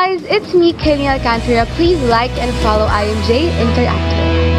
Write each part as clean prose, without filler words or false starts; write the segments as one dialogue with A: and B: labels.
A: guys, it's me, Kaylee Alcantara. Please like and follow IMJ Interactive.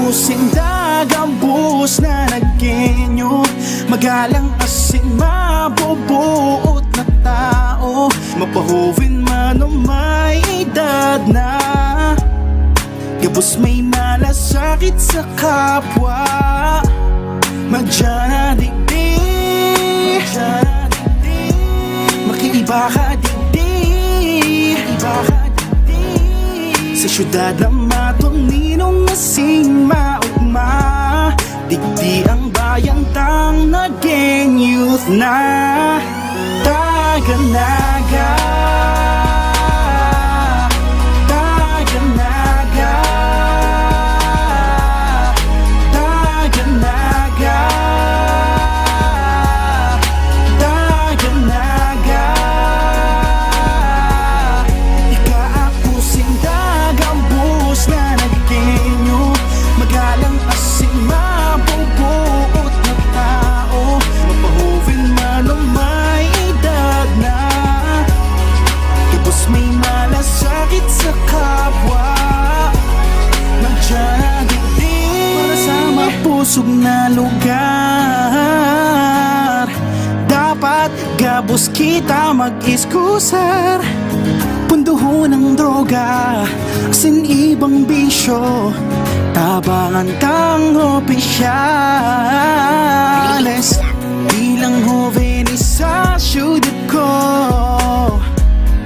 B: Sindag ang buhos na naggenyo, magalang asin mabubuot na tao, mapahuvin man o may edad na, gabos may malasakit sa kapwa, magdyan digdig, makiiba ka digdig, sa syudad na matuninong nasing maugma, digdi ang bayang tang naging youth na Taganaga, Taganaga, Taganaga, Taganaga. Ikaapusin dagang buhos na naggenyo, magalang asin mabubuot na tao, mapahuvin man o may edad na, tapos may malasakit sa kapwa, magdyadigdig para sa mapusog na lugar. Dapat gabos kita mag-iskusar, punduhon ng droga, asin ibang bisyo, tabangan kang opisyales. Bilang jovenis sa syudad ko,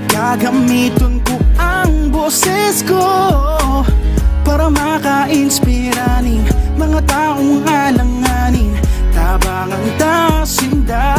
B: gagamitin ko ang boses ko para maka-inspiranin mga taong alanganin, tabangang tasinda.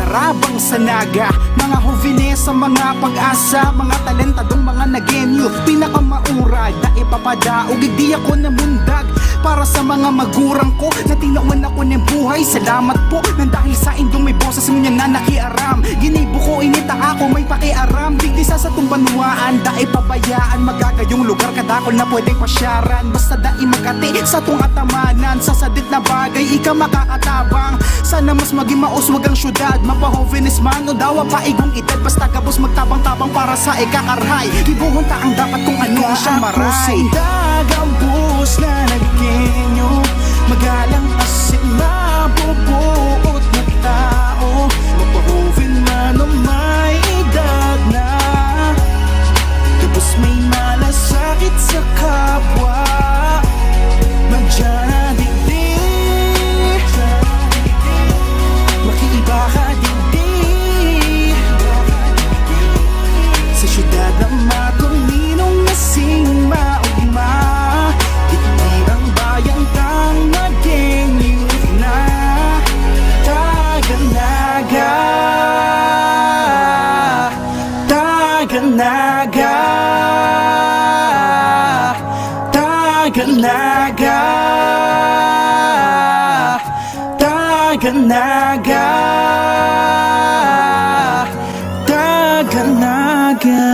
B: Tarabang sa naga, mga hovines sa mga pag-asa, mga talentadong mga nagenyo, pinakamauray na ipapadaog, hindi ako namundag para sa mga magurang ko na tinawan ako ng buhay. Salamat po nang dahil sa indong may boses mo niya na nakiaram, ginibo ko inita ako may pakiaram, digdi sa tumbanuaan, dae pabayaan magagayong lugar kadakol na pwedeng pasyaran, basta dae magati sa tung atamanan, sa sadit na bagay ika makakatabang, sana mas maging mauswag ang syudad, mapahovenis man o dawa pa igong edad, basta gabos magtabang-tabang para sa ikakarhay, ibuhunta ang dapat kung ano siyang maray. Dagang buhos na naggenyo, magalang asin mabubuot na tao, mapahuvin man o may edad na, tapos may malasakit sa kapwa, magdyadigdig, makiiba ka digdig, sa syudad na matuninong nasing maugma, digdi ang bayang tang naging youth na Taganaga, Taganaga, Taganaga, Taganaga, Taganaga.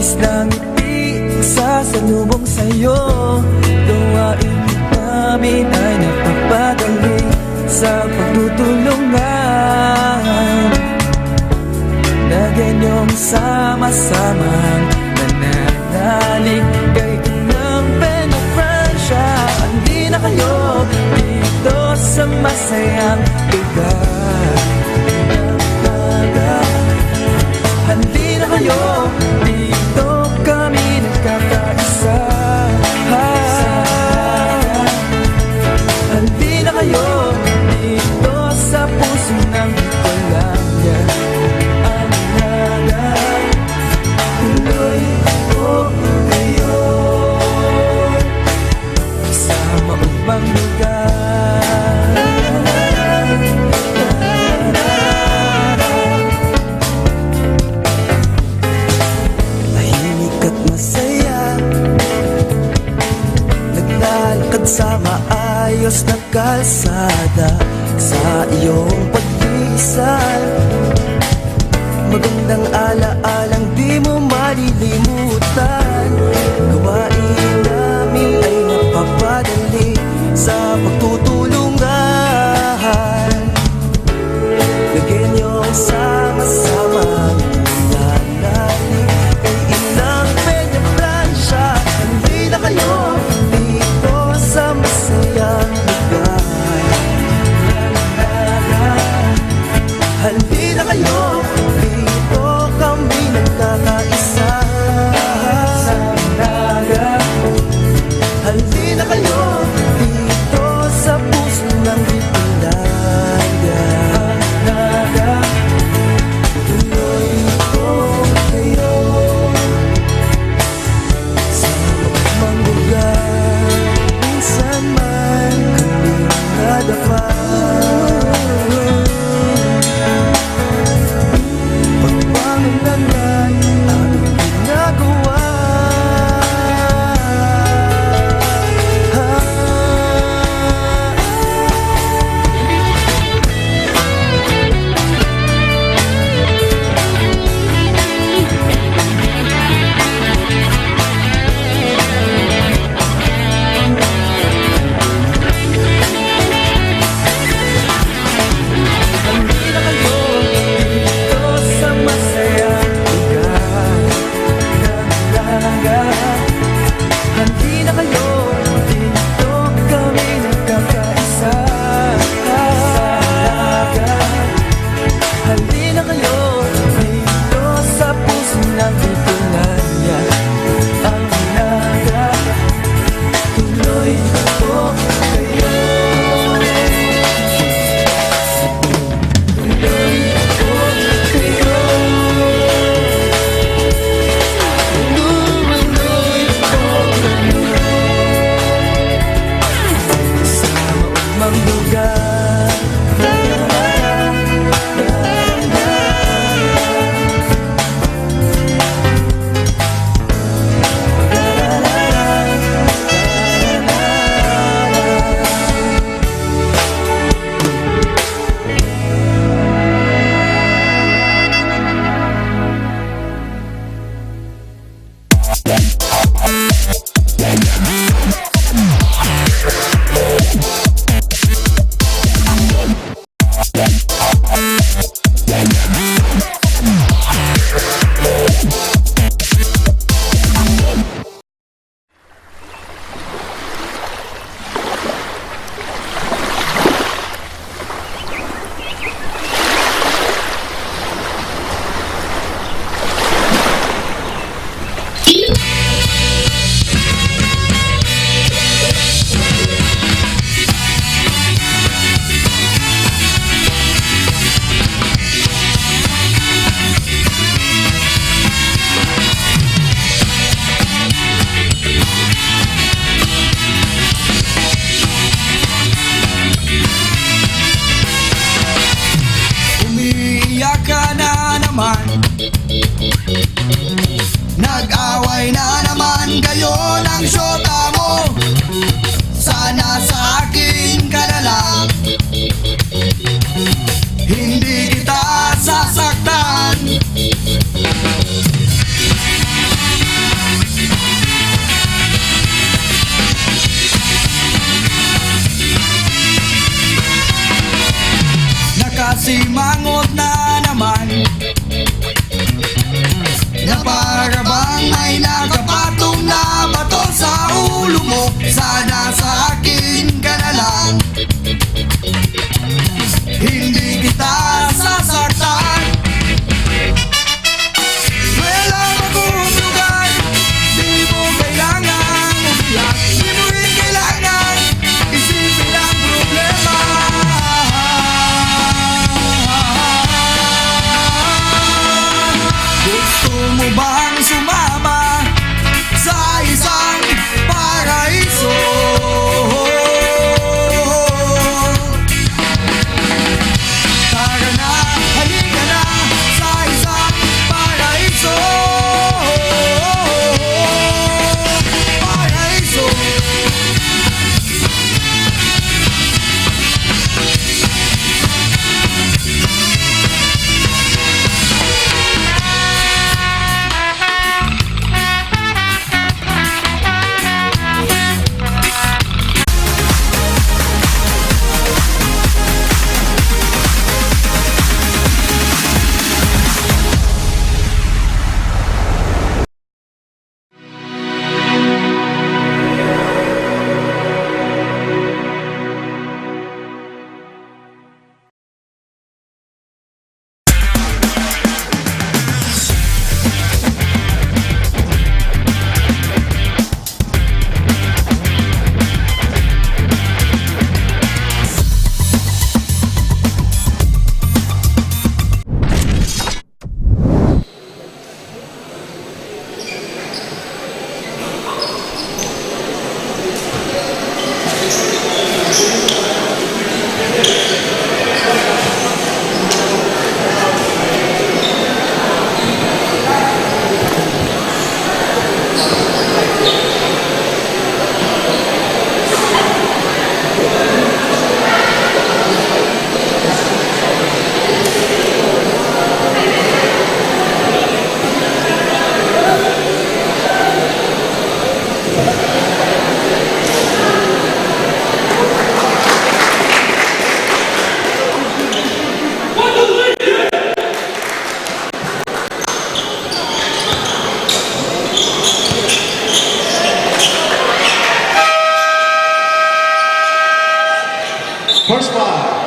C: Labis na ngiti sasalubong sa'yo. Gawain namin ay napapadali sa pagtutulungan na ganyong sama-samang nananalig kay ng Francia. Hindi na kayo dito sa masayang lugar. Hindi na kayo dito, kami nagkakaisa. Hindi na kayo dito sa puso ng Bicolania. Ang naga, tuloy ko kayo sa maubang lugar. Tahimik at masaya, naglalakad sa maayos na kalsada. Sa iyong pag-iisal, magandang ala-alang di mo malilimutan. Gawain namin ay napapadali sa pagtutulungan. Lagyan niyong sama-sama nananalig kay Inang Peña Francia. Hindi na kayo dito sa masayang lugar. Hindi na kayo dito, kami nagkakaisa. Hindi na kayo dito sa puso ng Bicolania. Tuloy ko kayo sa mga lugar. Minsan man kami nadapa. Pagpangalan aming ginagawa. Hindi na kayo dito sa masayang lugar. Hindi na kayo dito, kami nagkakaisa. Hindi na kayo dito sa puso ng Bicolania. Ang naga, tuloy ko kayo. Tuloy ko kayo. Tuloy ko kayo sa maumang lugar. Umiiyak ka na naman, nag-away na naman kayo ng syota mo. Sana sa akin ka na lang, hindi kita sasaktan. simangot na naman, na para bang may nakapatong na bato sa ulo mo. Sana sa akin ka na lang, hindi kita sasaktan. Wala akong lugar, di mo kailangan umiyak, di mo rin kailangan isipin ang problema. Gusto mo bang sumama sa isang paraiso? Tara na, halika na sa isang paraiso. Paraiso.
D: First one.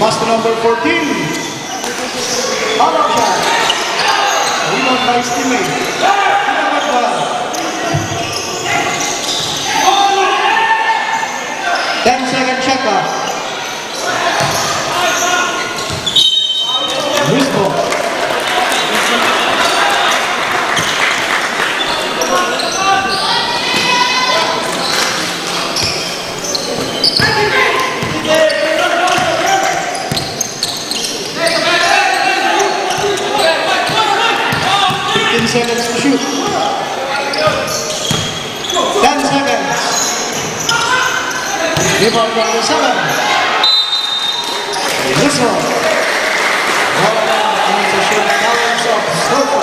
D: Pass to number 14. Out of shot. Rebound by his teammate. Number 12. 10-second shot clock. Loose ball. Seconds to shoot. 10 seconds. Rebound number 7. This one. Balance of Stoker.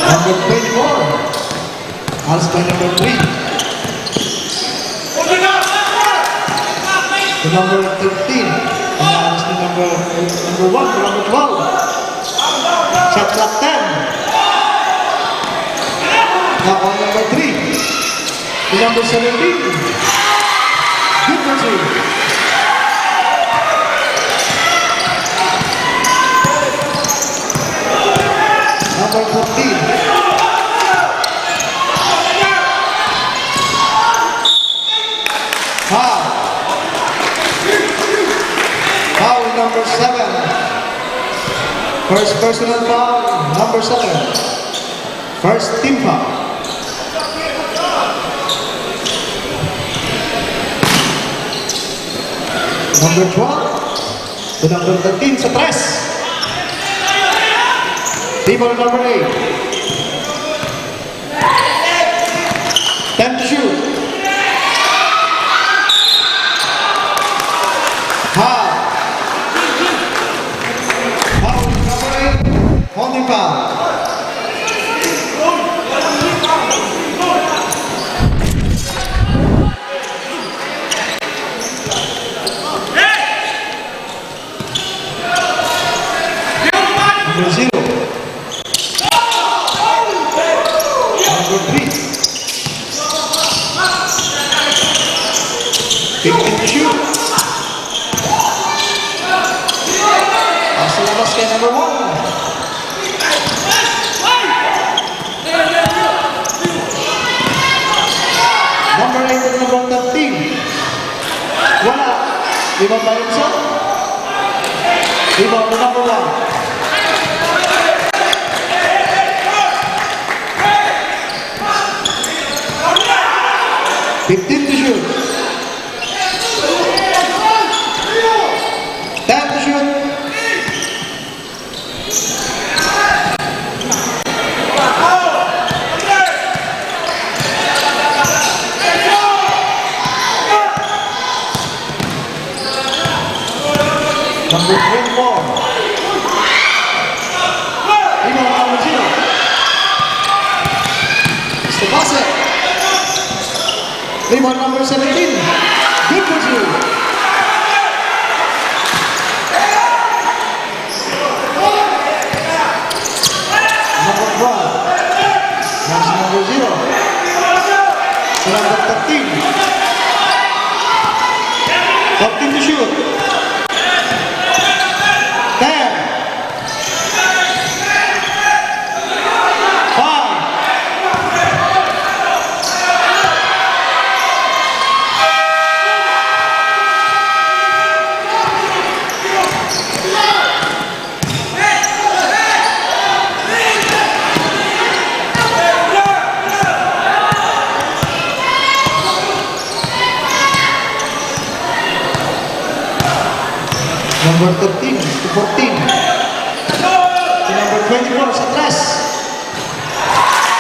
C: Number 24. Alas by number 3. To number 13. Alas by number 1 to number 12. Shot clock 10. Now on number 3. To number 17. Good for 2. Number 14. Foul. Foul number 7. First personal foul, number 7. First team foul. Number 12 to number 13 sa 3. Table number 8. 10 to shoot. Foul. Foul number 8. Holding foul. Number 0. Number 3. 15 to shoot. Nasa labas kay number 1. Number 8 at number 13. Wala. Lima ba yun siya? Lima to number 1. Fifteen to shoot. 10 to shoot. Number 24. Number 0. Mr. Bassett. Rebound number 17. Good for 2. Number 12. That's number 0. So number 13. 14 to shoot. 10. 5. Number 13 to 14. To number 24 sa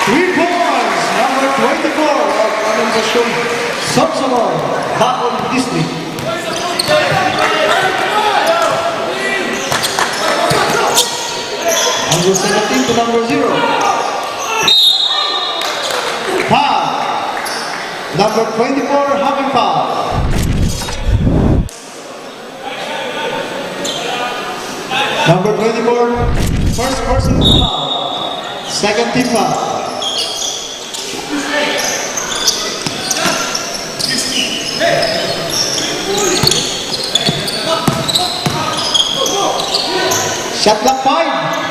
C: 3 points. Number 24 of Organisasyon Samsonov, Bicol District. Number 17 to number 0. Foul. Number 24 having foul. Number 24, first person foul. Second team foul. Shot clock 5.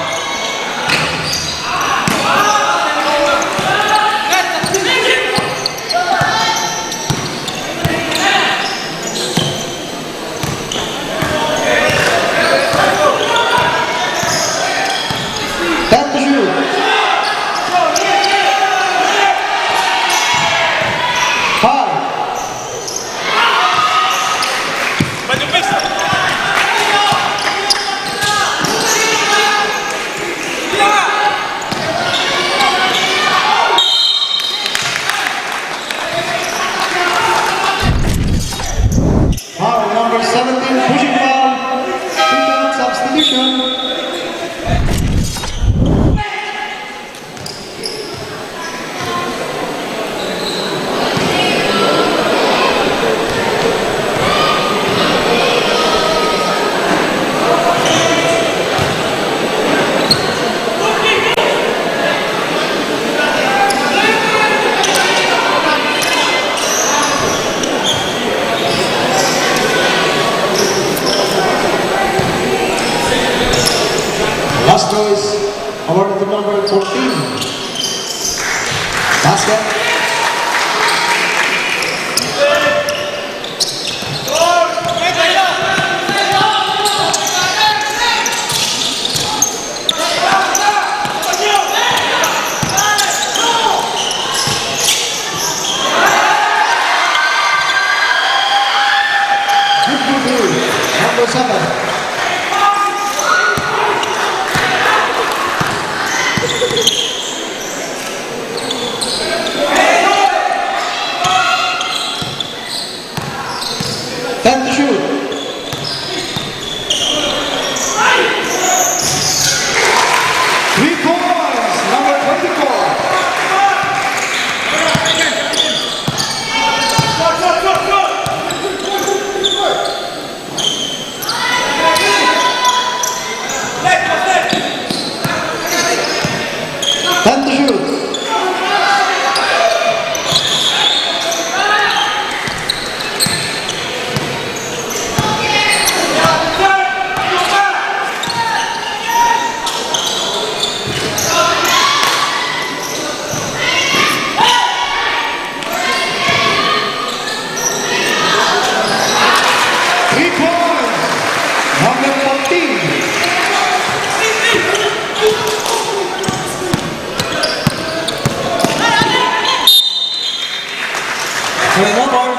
D: Turnover.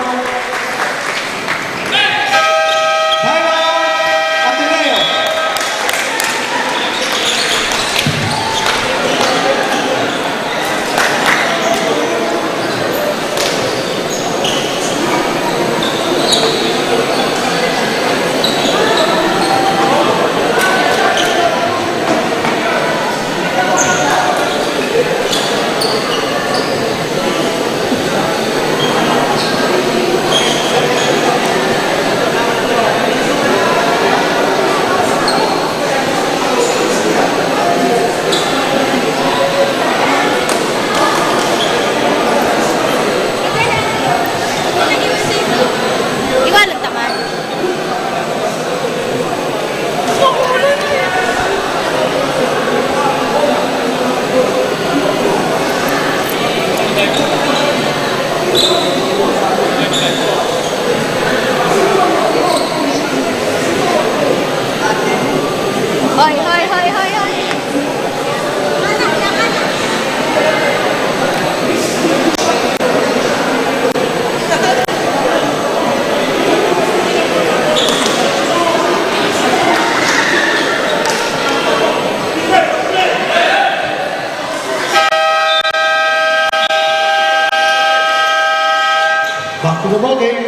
D: Timeout. Ateneo.
A: Iwalag taman. Hoy, hoy, hoy, hoy, hoy.
D: Back to the ball game.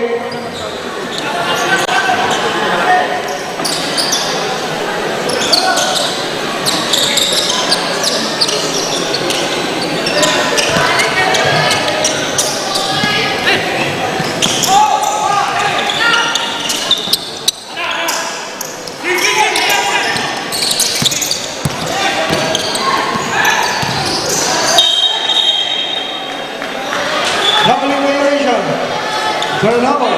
D: Double violation. Turnover.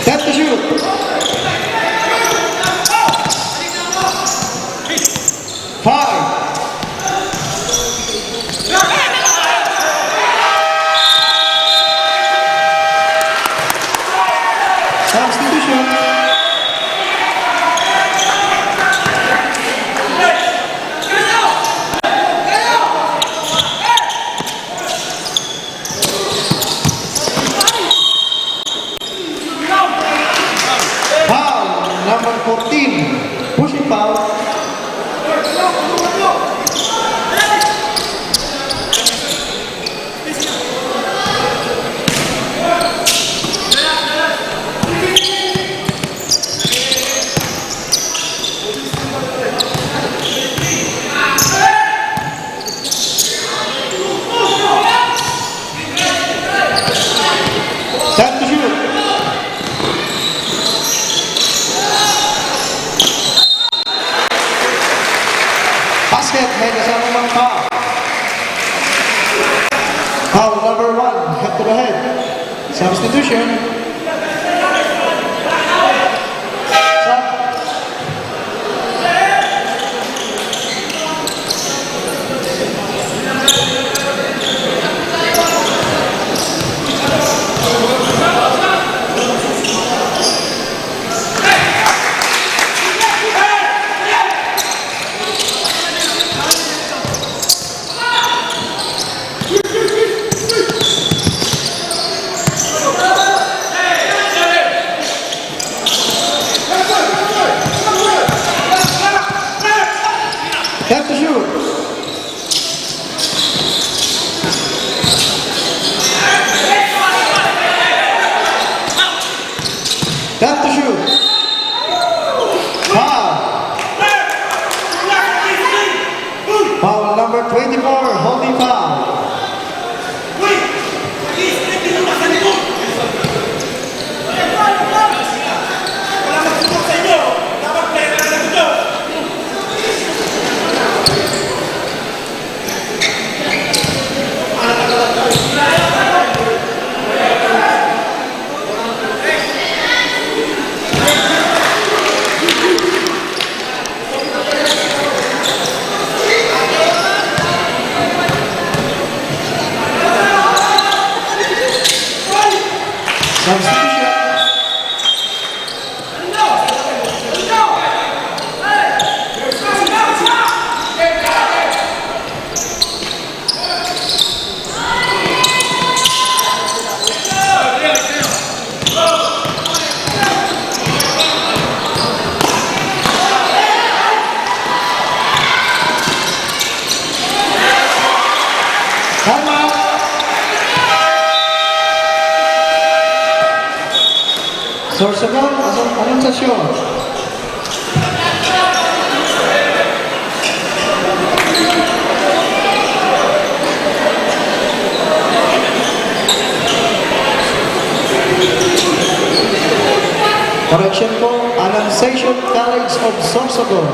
D: Set to shoot. Five. Substitution. Foul, number 14. Pushing foul. Set to shoot. Basket, may kasama ng foul. Foul number 1, head to the head. Substitution. Sub.
E: Substitution. Time out. Sorsogon, anunsasyon. Correction po, Annunciation College of Sorsogon.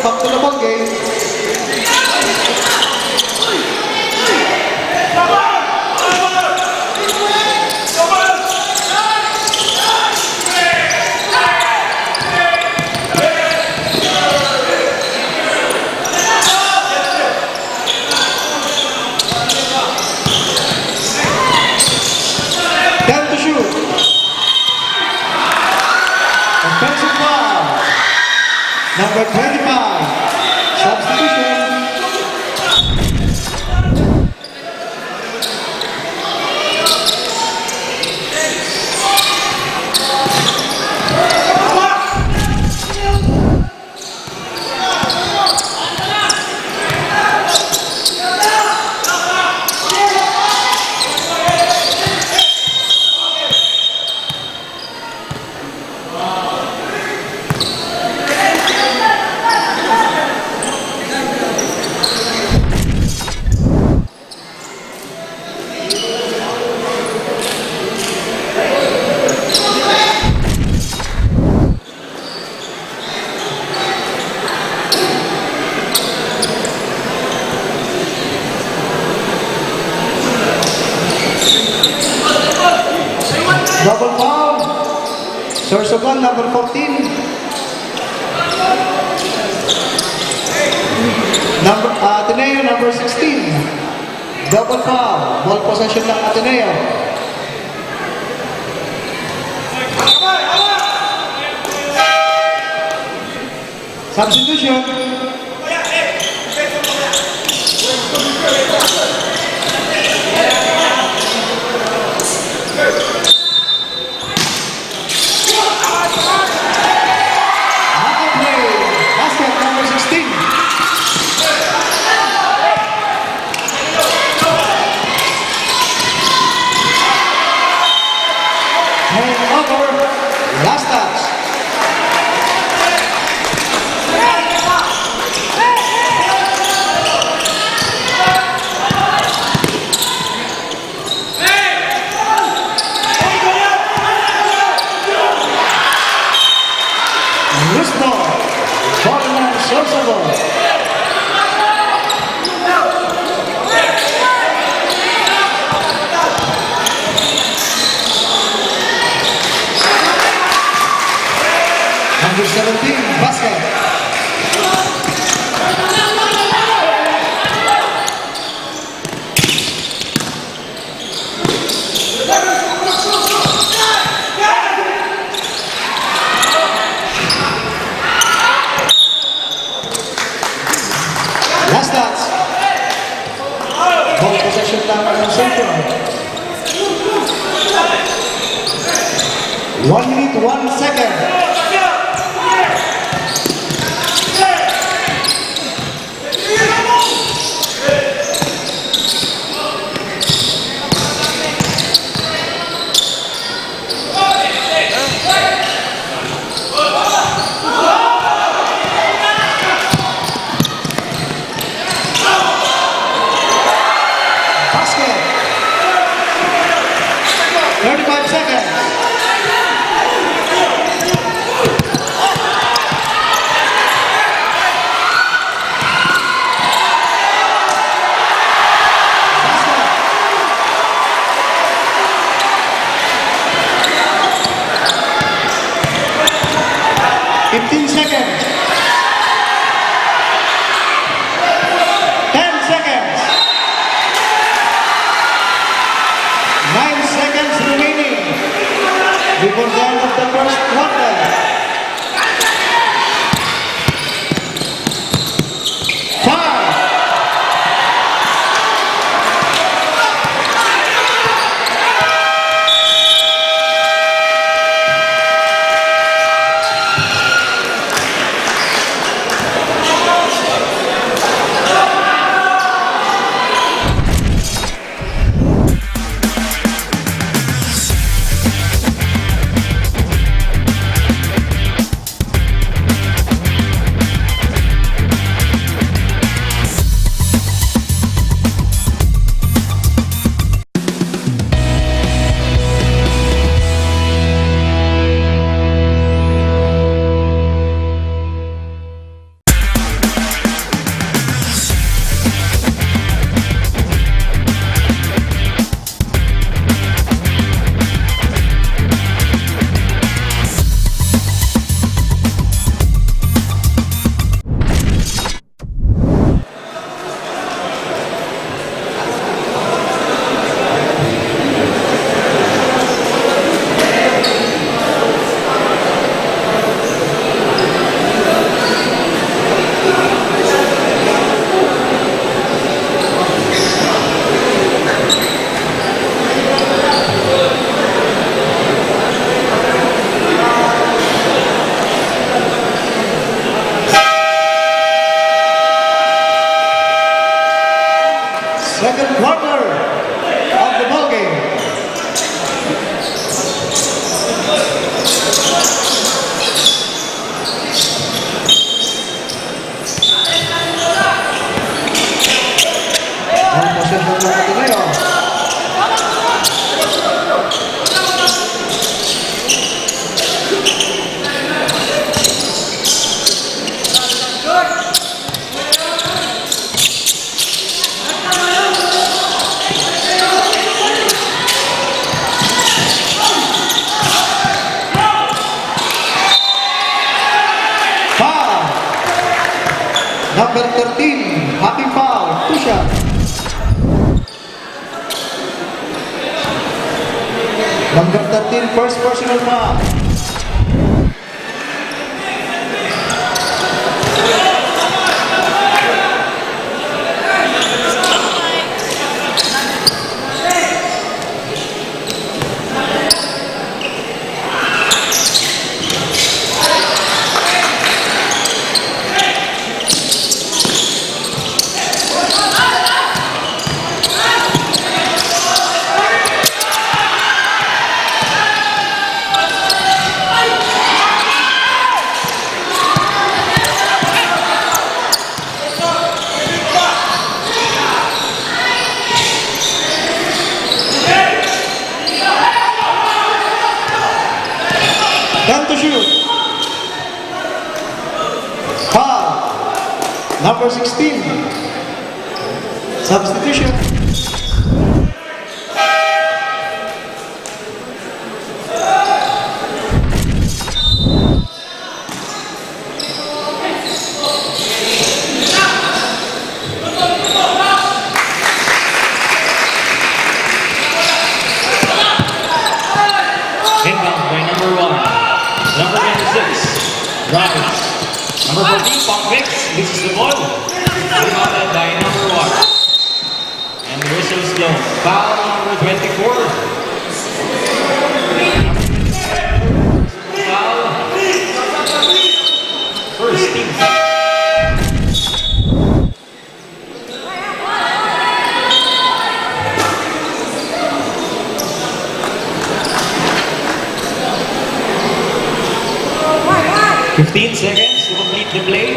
E: Back to the ball game. Time to shoot. Offensive foul. Number 25. Substitution. Double foul. Source of one, number 14. Ateneo, number 16. Double foul. Ball possession ng Ateneo. Substitution. Basket number 16. Over. Last touch. Loose ball. Corner, Sorsogon. 1 minute, 1 second. Basket. 35 seconds. Before the end of the first quarter. 5. Second quarter of the ball game. Ang possession ng ADNU. Number 13, happy foul, 2 shots. Number 13, first personal foul. Time to shoot. Foul. Number 16. Substitution.
F: Inbound by number 1. Number 26, Rise. Number 14, Pong Mix. This is the ball. Rebounded by number 1. And the whistle is blown. Foul number 24. 15 seconds to complete the play.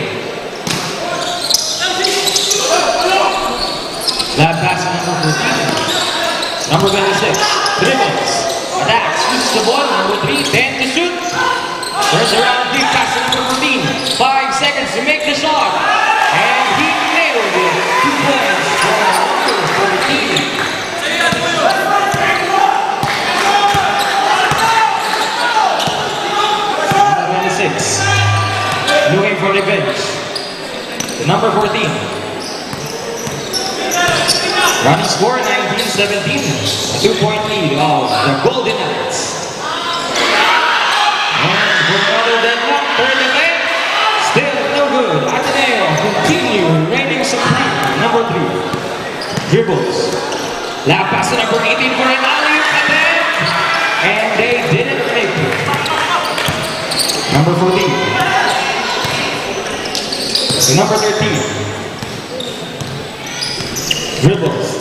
F: Lab pass to number 14. Number 26. Dribbles. Attacks. Uses the ball. Number 3. 10 to shoot. Turns around. Quick pass to number 14. 5 seconds to make the shot. And he nailed it. 2 points for number 14. Looking for revenge. The number 14. Running score 19-17. A 2-point lead of the Golden Knights. And for another deadlock, third event. Still no good. ADNU continue reigning supreme. Number 3. Dribbles. Lap pass to number 18 for an alley-oop attempt. And they didn't make it. Number 14. The number 13. Dribbles.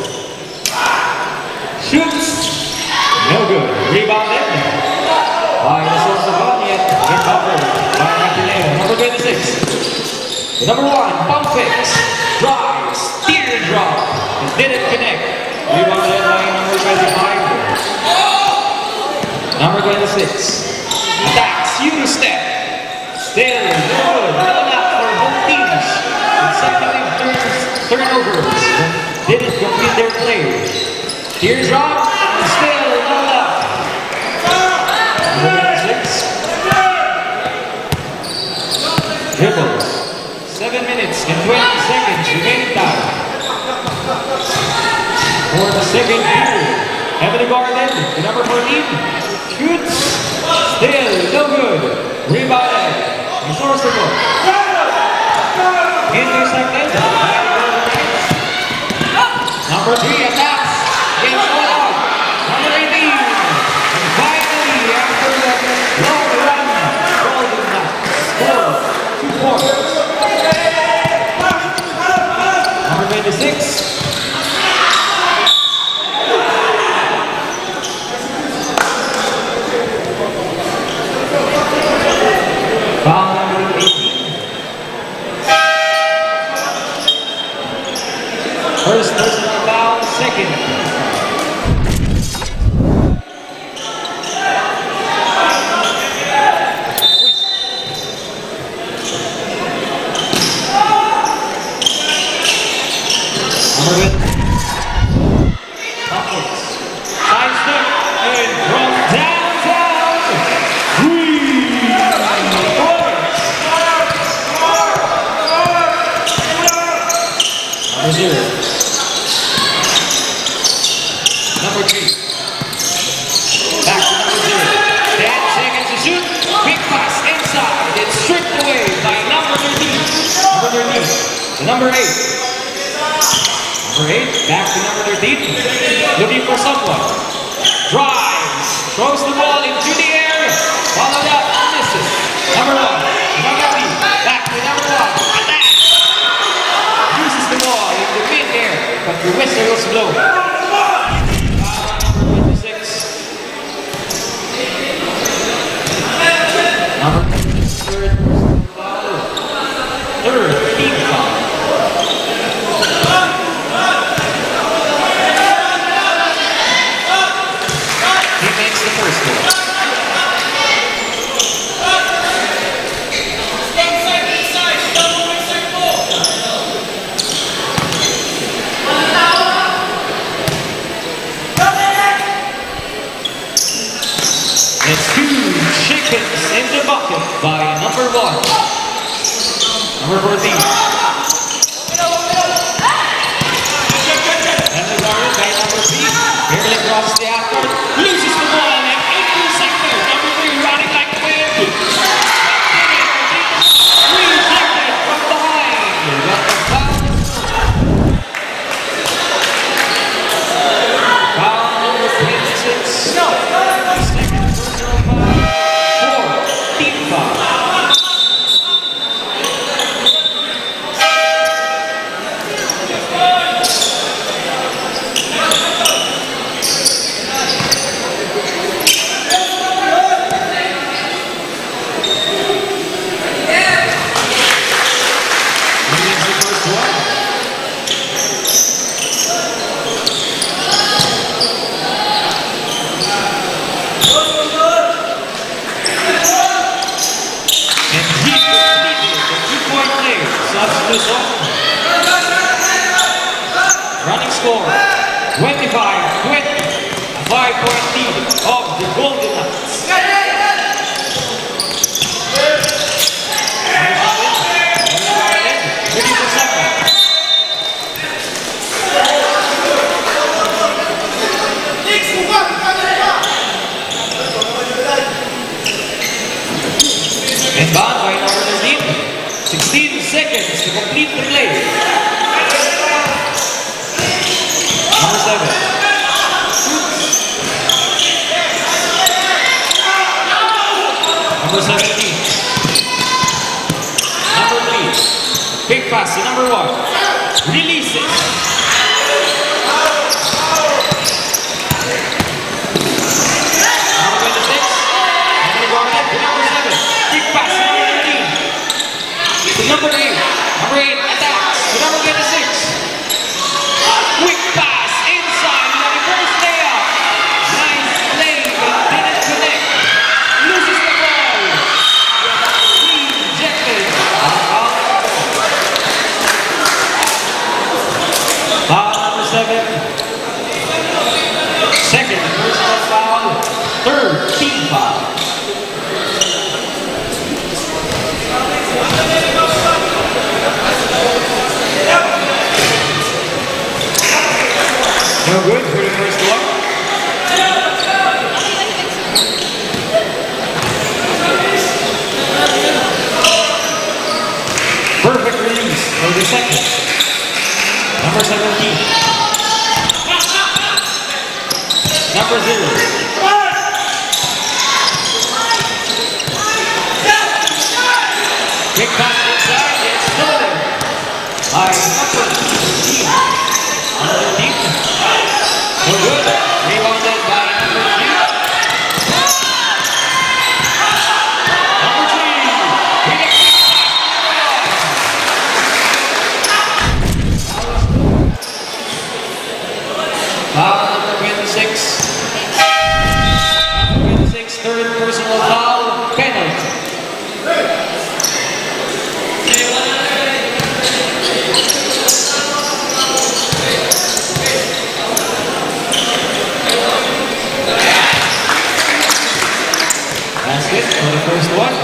F: Shoots. No good. Rebounded by the source of Valiant. Recovered by ADNU. Number 26. Number 1. Pump fakes. Drives. Teardrop. It didn't connect. Rebounded by number 25. Number 26. Attacks. U-step. Still no good. No luck for both teams. Consecutive turnovers. Didn't complete their play. Teardrop. Still no luck. Number 6. Dribbles. 7 minutes and 20 seconds remaining time. For the second period. Heavily guarded. The number 14. Shoots. Still no good. Rebounded. Source the ball. Intercepted. Number 3 attacks. Against Bulldog. Number 18. And finally, after the long run, Golden Knights score 2 points. Number 26. Foul number 18. First personal foul, second. Number 3. Back to number 0. 10 seconds to shoot. Quick pass inside. It's stripped away by number 13. Number 13. To number 8. Number 8. Back to number 13. Looking for someone. Drives. Throws the ball into the air. Followed up. Misses. Number 1. Number 3. Back to number 1. Attack. Uses the ball in the mid-air. But the whistle was blown. Third team foul. He makes the first one. It's 2 chickens in the bucket by number 1. Number 14. And the guard by number 3. Barely across the half-court. Loses the ball and 18 seconds. Number 3 running like the wind. Rejected from behind. But the foul is foul number 26. No. Second personal foul. 4. Team foul. And he completed the 2-point play. Substitute off. Running score 25-20. A 5-point lead of the Golden Knights. Ready for second. And bound by number 13. 16 seconds to complete the play. Number 7. Number 17. Number 3. Big pass to number 1. Releases. Number 8 attacks to number 26. Quick pass inside with a reverse layup. Nice play, but didn't connect. Loses the ball. Rejected. Foul number 7. Second personal foul. Third team foul. No good for the first one. Perfect release for the second. Number 17. Number 0. Big pass inside, it's stolen by number 13. Number 13. No good. Rebounded by number 3. Number 3. With a kick. Foul number 26. Number 26, third personal foul, penalty. That's it for the first one.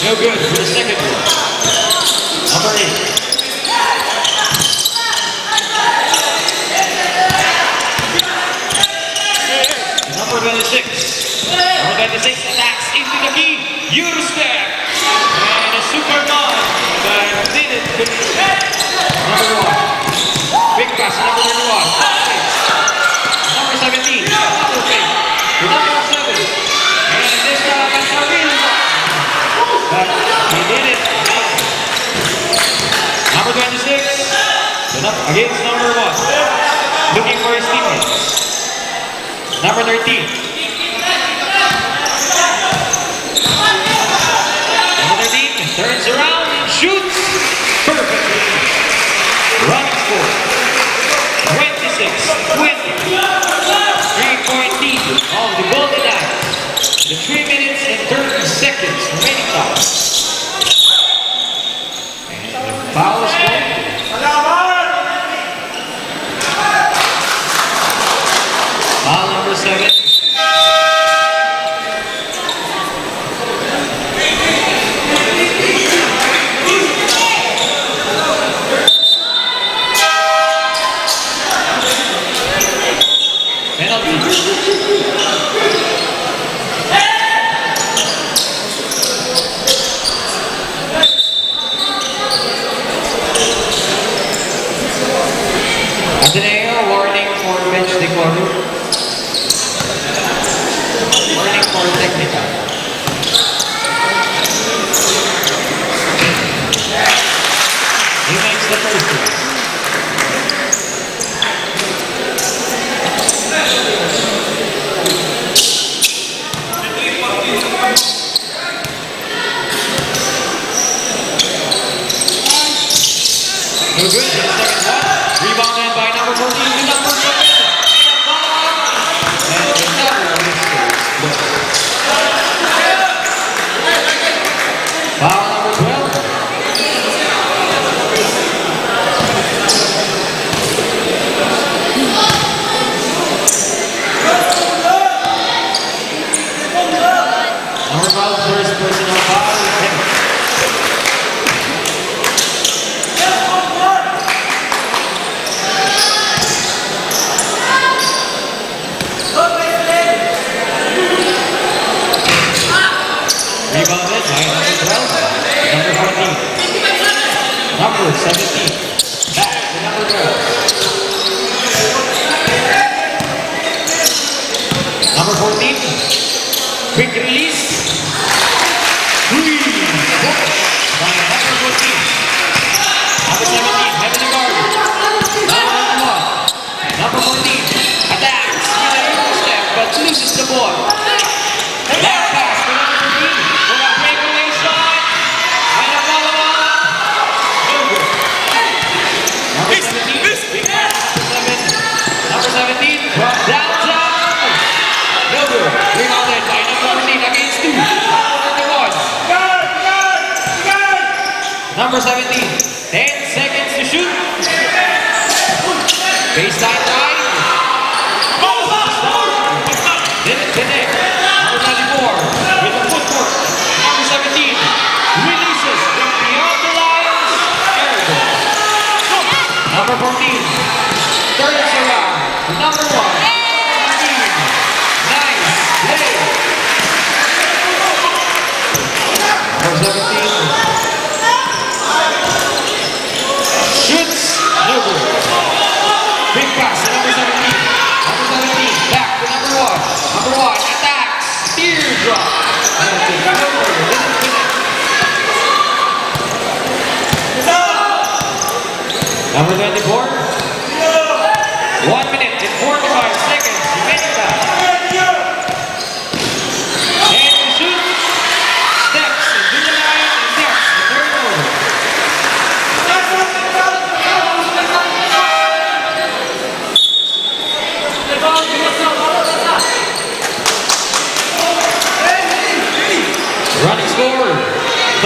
F: No good for the second one. Number 8. Number 26. Number 26 attacks into the key. Eurostep. And a Superman that didn't connect. Number 1. Big pass, number 31. Number 17. Double fake. Number 7. And this time it's a real one. But he did it. Number 26. Against number 1. Looking for his teammates. Number 13. Turns around and shoots perfectly. Running score 26-20. 3-point lead on the Golden Knights. The 3 minutes and 30 seconds remaining time. And the foul is going. Foul number 7. No good. The second one. Rebounded by number 14 to number 7. And a follow-up. And another mistake. Foul number 12. Number 12, first personal foul. Rebounded by number 12, number 14, number 17. Back to number 12. Number 14, quick release. Three. By number 14. Number 17, heavily guard. Number 14, attacks. Step, but loses the ball. Left pass to number 13. For a breakaway shot. And a follow-up. No good. Number 17, big pass. Number 17, from downtown. No good. Rebounded by number 14 against 2. Number 17, 10 seconds to shoot. Baseline line. Didn't connect. Number 24, with the footwork. Number 17, releases from beyond the lines. Number 14, turns around. Number 1, 14. Nice play. Number 17. Shoots, no good. Big pass to number 17. Number 17, back to number 1. Number 1, attacks, teardrop. Number 24. 1 minute and 45 seconds. Remaining time. And to shoot. Steps into the line and gets the turnover. Running score,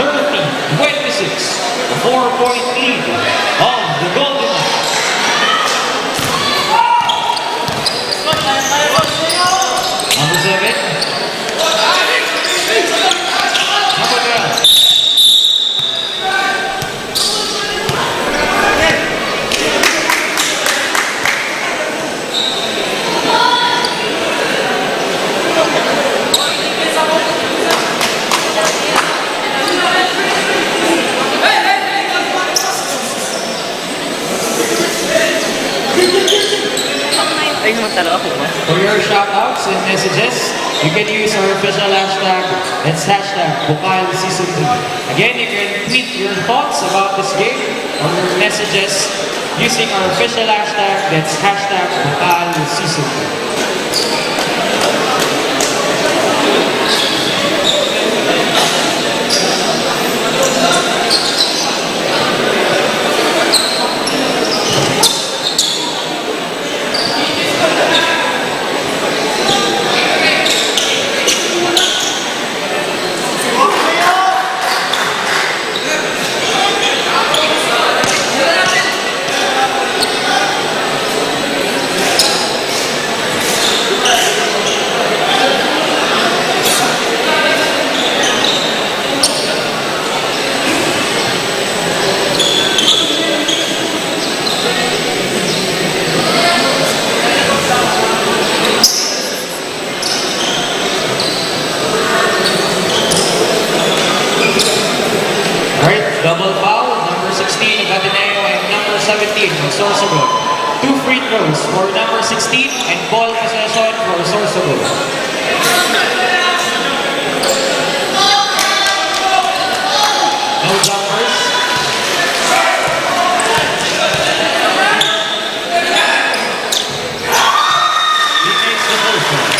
F: 30-26, a 4-point lead of the Golden Knights. Number 7. Number 12. For your shoutouts and messages, you can use our official hashtag. It's hashtag BUCAL Season 3. Again, you can tweet your thoughts about this game or your messages using our official hashtag. That's hashtag BUCAL Season 17 for Sorsogon. 2 free throws for number 16 and ball possession for Sorsogon. No jumpers. He makes the first one.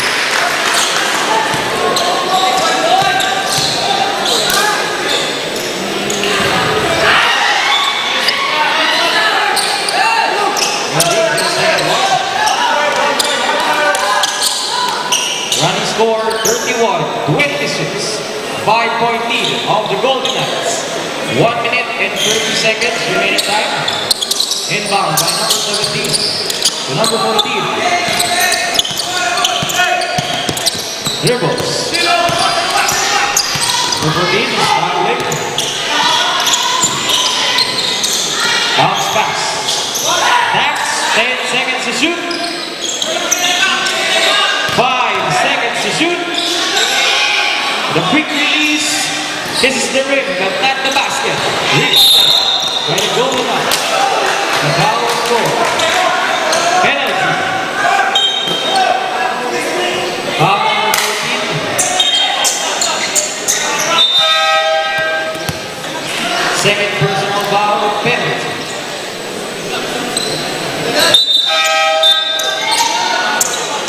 F: 14 of the Golden Knights. 1 minute and 30 seconds remaining time. Inbound by number 17 to number 14. Dribbles. Number 14 is traveling. Bounce pass. That's 10 seconds to shoot. 5 seconds to shoot. The quick release. This is the rim, but not the basket. By the Golden Knights. The foul score. Penalty. Foul number 14. Second personal foul, penalty.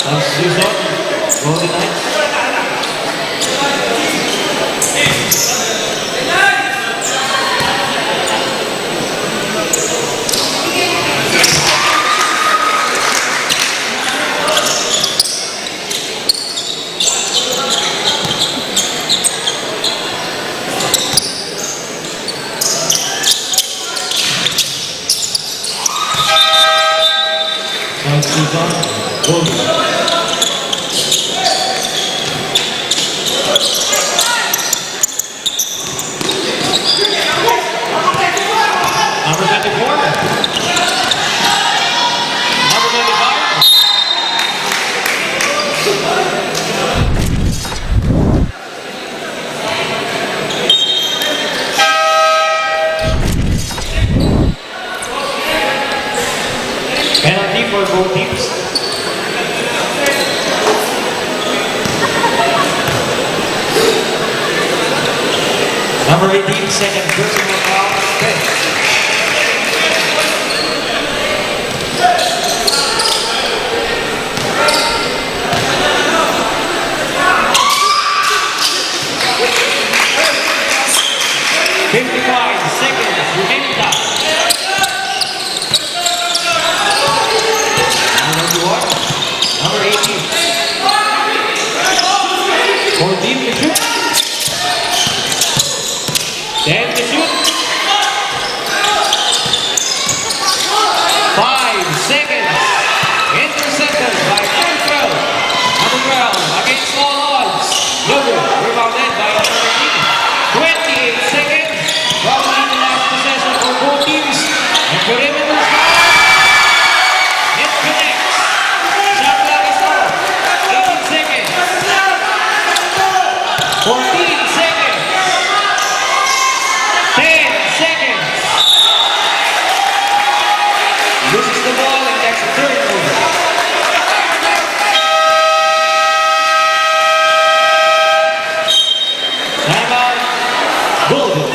F: Substitution, Golden Knights. Substitution, Golden Knights. Number 24. Number 25. Penalty for both teams. Number 18, second personal foul, penalty. Remaining time. Number 18. 14 to shoot. 10 to shoot. 5 seconds. Intercepted by number 12. Number 12 against all odds. Logan rebounded by number 18. 28 seconds. Probably the last possession for both teams. And perimeter foul. It connects. Shot clock is off. 18 seconds. 14 seconds. 10 seconds. Loses the ball and that's the third over. Timeout. Golden.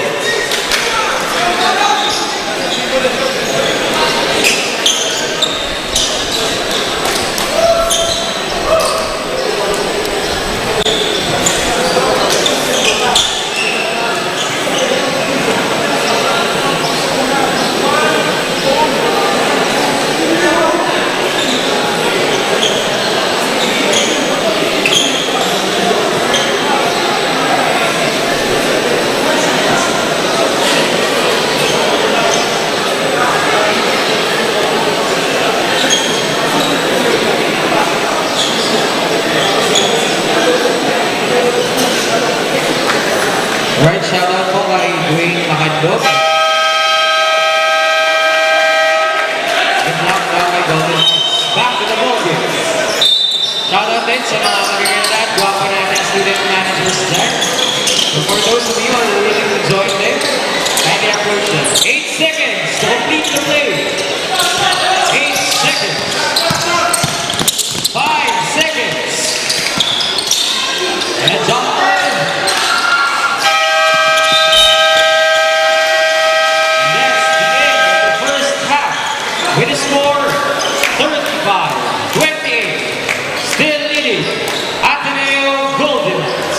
F: Right, shout out po kay Dwayne Makadog. Good luck daw kay Golden Knights. Back to the ball game. Shout out din sa mga magagandaan, guwapo natin student managers dyan. So for those of you who are willing to join them, kindly approach them. 8 seconds to complete the play. 8 seconds. 5 seconds. And jumper. With a score 35-28, still leading ADNU Golden Knights.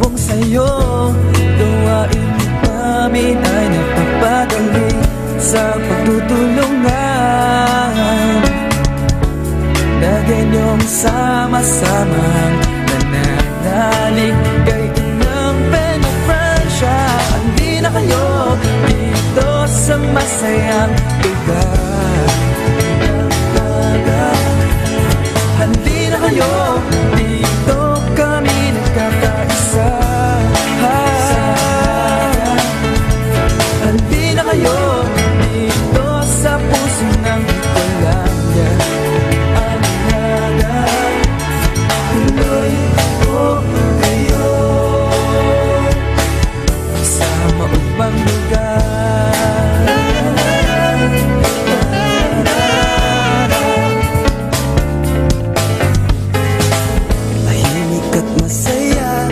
C: Sumbong sa'yo, gawain namin ay napapadali sa pagtutulungan na ganyong sama-samang nananalig kay inang Penetransya. Handi na kayo dito sa masayang lugar. Handi na kayo dito kami nagkakaisa. Handi na kayo dito sa puso ng Bicolania. Anaga, tuloy ko kayo sa maubang lugar. Tahimik at masaya,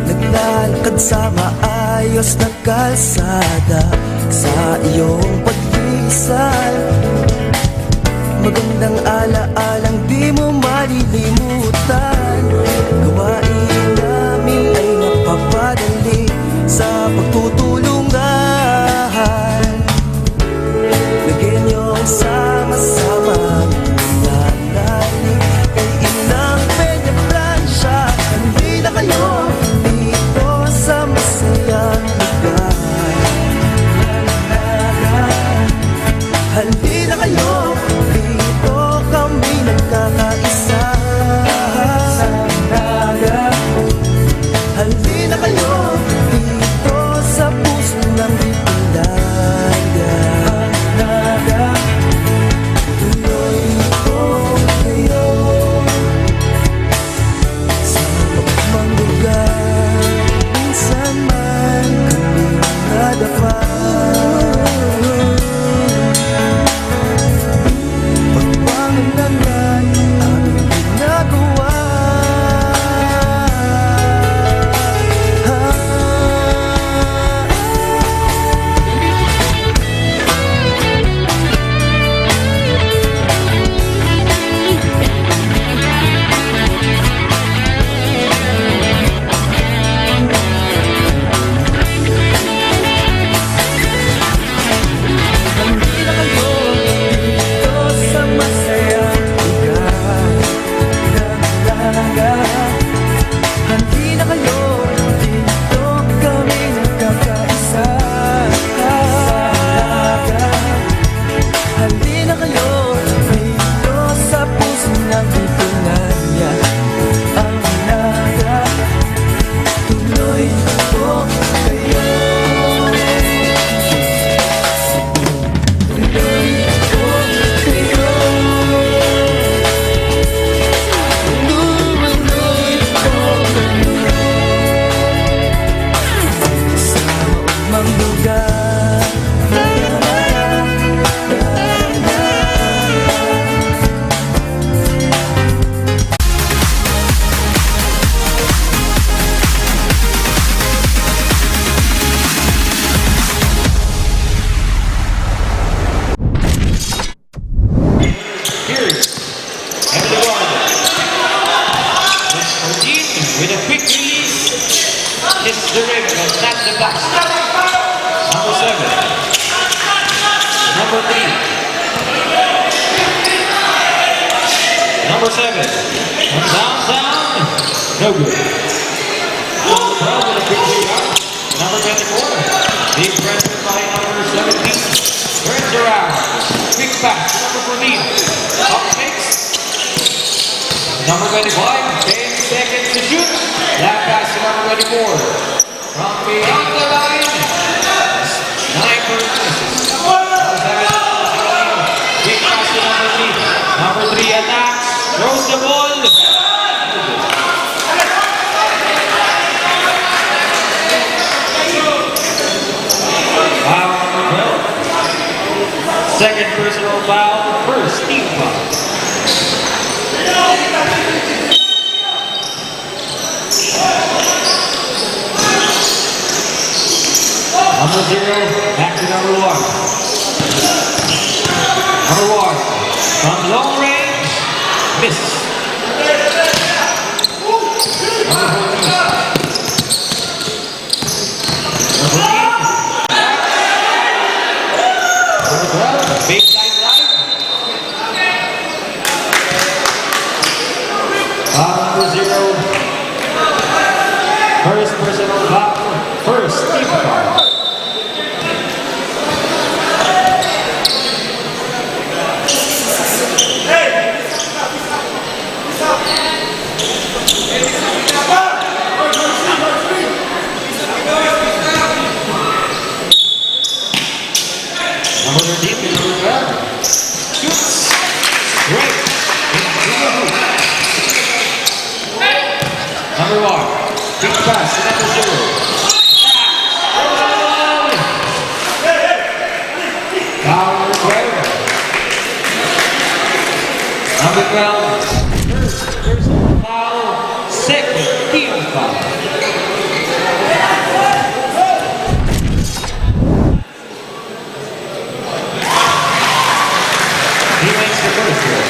C: naglalakad sa maayos na kalsada. Sa iyong pagkisal, magandang alaalang di mo malilimutan. Gawain namin ay napapadali sa pagtutulungan na ganyong sama-sama nananalig kay inang Penetransya. Handi na kayo dito sa masayang lugar. Handi na kayo dito kami nagkakaisa. Handi na kayo dito sa puso ng Bicolania. Tuloy ko kayo sa magmang lugar. Minsan man kami nadapa. Pagpangalan aming ginagawa. Handi na kayo dito sa masayang lugar. Handi na kayo dito kami nagkakaisa. Handi na kayo dito sa puso ng Bicolania. Ang naga, tuloy ko kayo. Tuloy ko kayo. Tuloy ko kayo sa maumang lugar.
F: Here's everyone. Miss 14 with a quick release. Hits the rim, but not the box. Number 7. Number 3. Number 7. Down. No good. Number 12 with a quick rebound. Number 24. Big pressure by number 17. Turns around. Quick pass. Number 14. Up takes. Number 25. 10 seconds to shoot. Last pass to number 24. From beyond the line. Sniper misses. Number 7. Quick pass to number 3. Number 3 attacks. Throws the ball. Foul number 12. Second personal foul. First team foul. Number 0, back to number 1. Number 1, from long range, misses. Baseline line. Number 0. First personal foul. First team foul. Number 13, number 12. Shoots. Great. Number 1. Big pass to number 0. Foul number 12. Number 12. First foul. Second team foul. He makes the first one.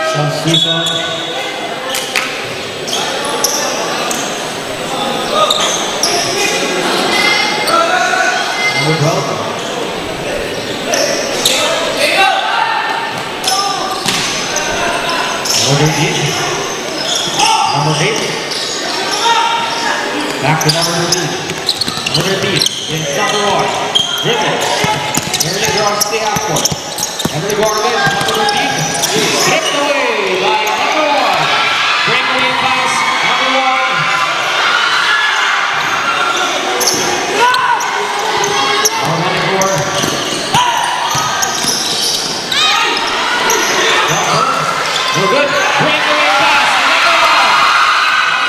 F: Substitution. Number 12. Number 13. Number 8. Back to number 13. Number 13. Against number 1. Dribble. Nearly across the half court. Emily Garvin, number 13. Stripped away by number 1. Breakaway pass, number 1. We're good. Breakaway pass.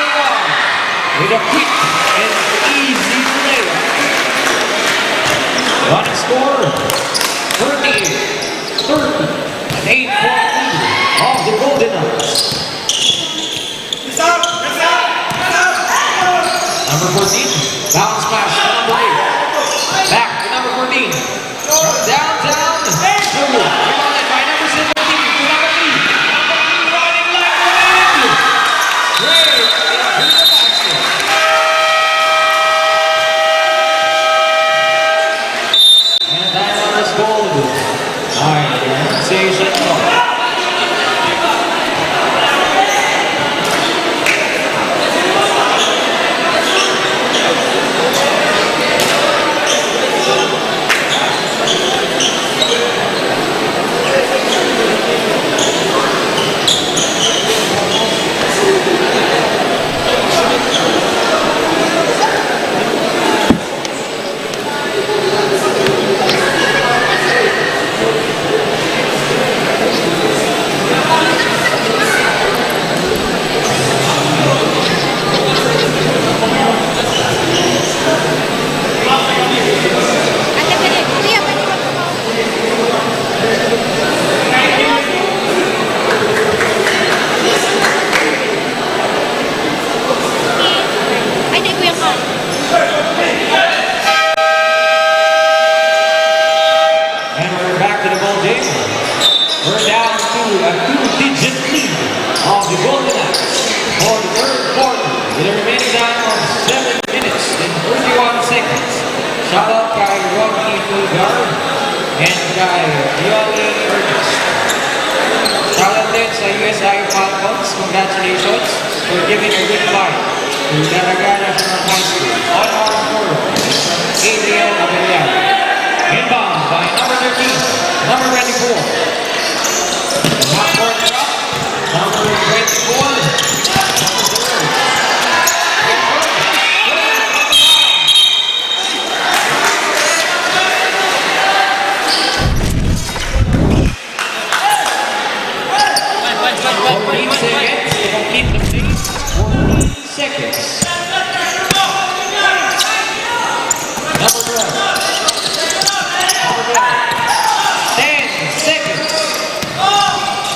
F: Number 1. With a quick and easy play. Running score 30. An 8-point lead of the Golden Knights. Number 14. Bounce pass to number 8. Back to number 14. Downtown. Rebounded by number 17 to number 3. Number 3 running like the wind. Great into the basket. And that one is gold. Alright, sensation. We're down to a two-digit lead of the Golden Knights for the third quarter with a remaining time of 7 minutes and 31 seconds. Shout out kay Rocky Fulgar and kay Yoli Ernest. Shout out din sa USI Falcons. Congratulations for giving a good fight to Daraga National High School on our floor. ADNU. Inbound by number 13, number 24. Half court drop, number 24. Seconds to complete the play. 14 seconds. Number 12. 10 seconds.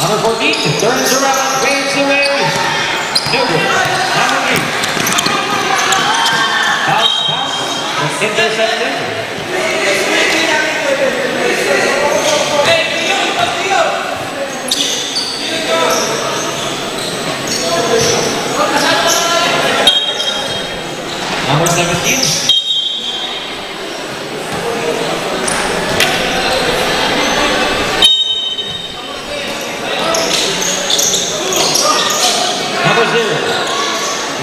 F: Number 14 turns around, waves away. No good. Number 3. Bounce pass. That's intercepted. Number 17. Number 0.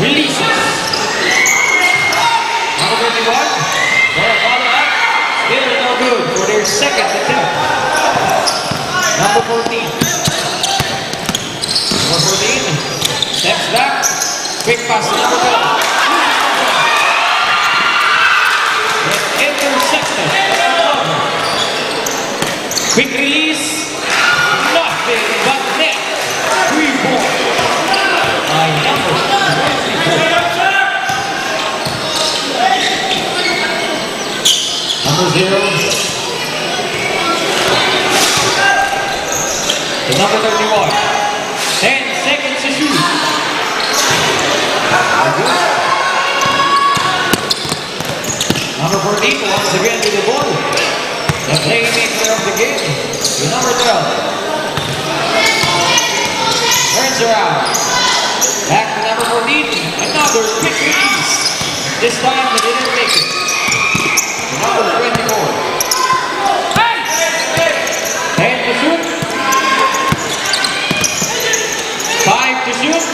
F: Releases. Number 21. For a follow-up. Still no good for their second attempt. Number 14. Number 14. Steps back. Quick pass to number 12. Intercepted. Quick release. Nothing but net. 3 points. By number 24. Number 0. To number 31. 10 seconds to shoot. Number 14 once again with the ball. The playmaker of the game. To number 12. Turns around. Back to number 14. Another quick release. This time they didn't make it. To number 24. 10 to shoot. 5 to shoot.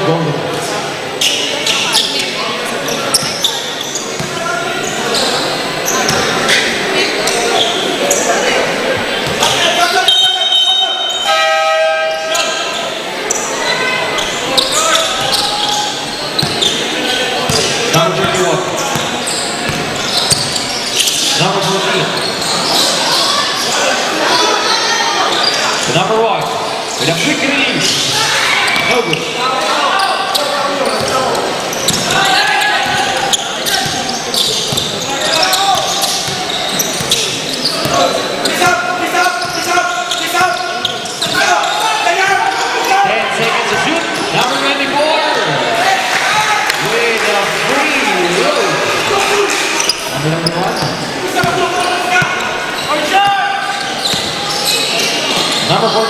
F: Golden. Number 21. Number 14. The number 1 with a quick release. No good. Number 14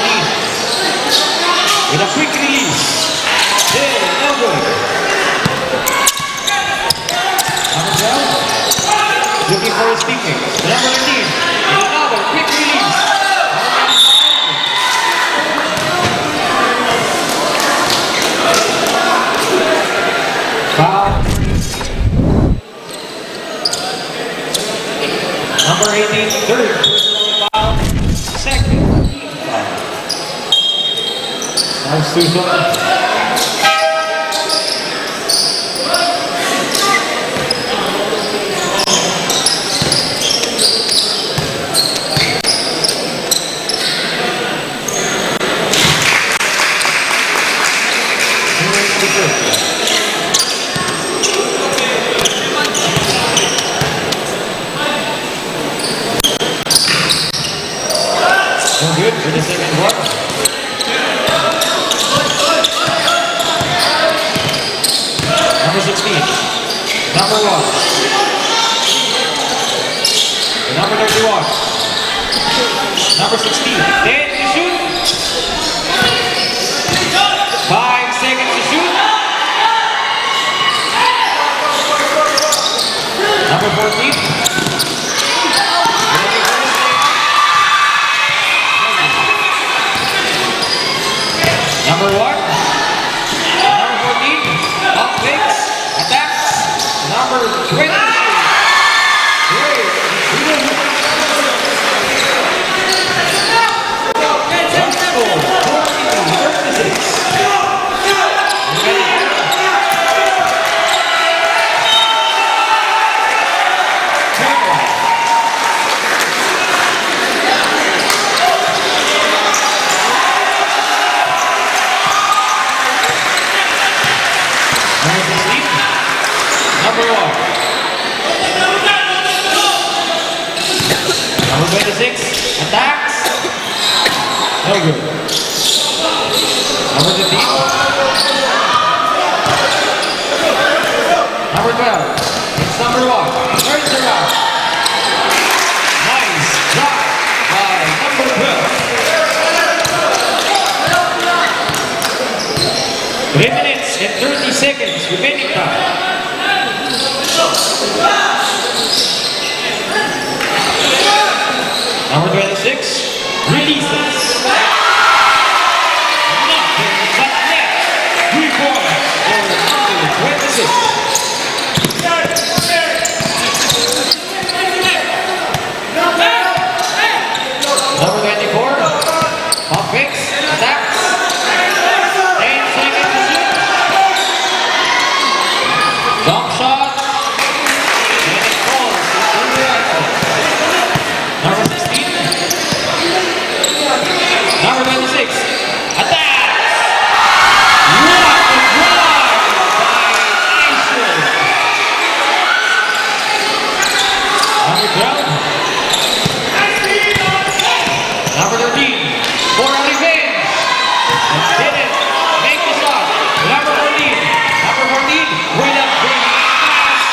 F: with a quick release. Still no good. Number 12 looking for his teammates. Number 13 with another quick release. Foul. Number 18, third personal foul. Second. Nice Susan. No good for the second one. Number 16. Number 1. Number 31. Number 16. 10 to shoot. 5 seconds to shoot. Number 14. Number 1. Number 14. Up picks. Attacks. Number 20. Number 16. Number 1. Number 26. Attacks. No good. Number 15. Number 12. It's number 1. Turns around. Nice drive by number 12. 3 minutes and 30 seconds remaining time. Number 26 releases. Nothing but net. 3 points for number 26. Number 24, pump fakes, attacks. 10 seconds to shoot. Jump shot. And it falls to the right side. Number 16. Number 26, attacks. What a drive by Aisha. Number 12. Number 13, for a revenge. And didn't make the shot. Number 14. Number 14, with a big pass.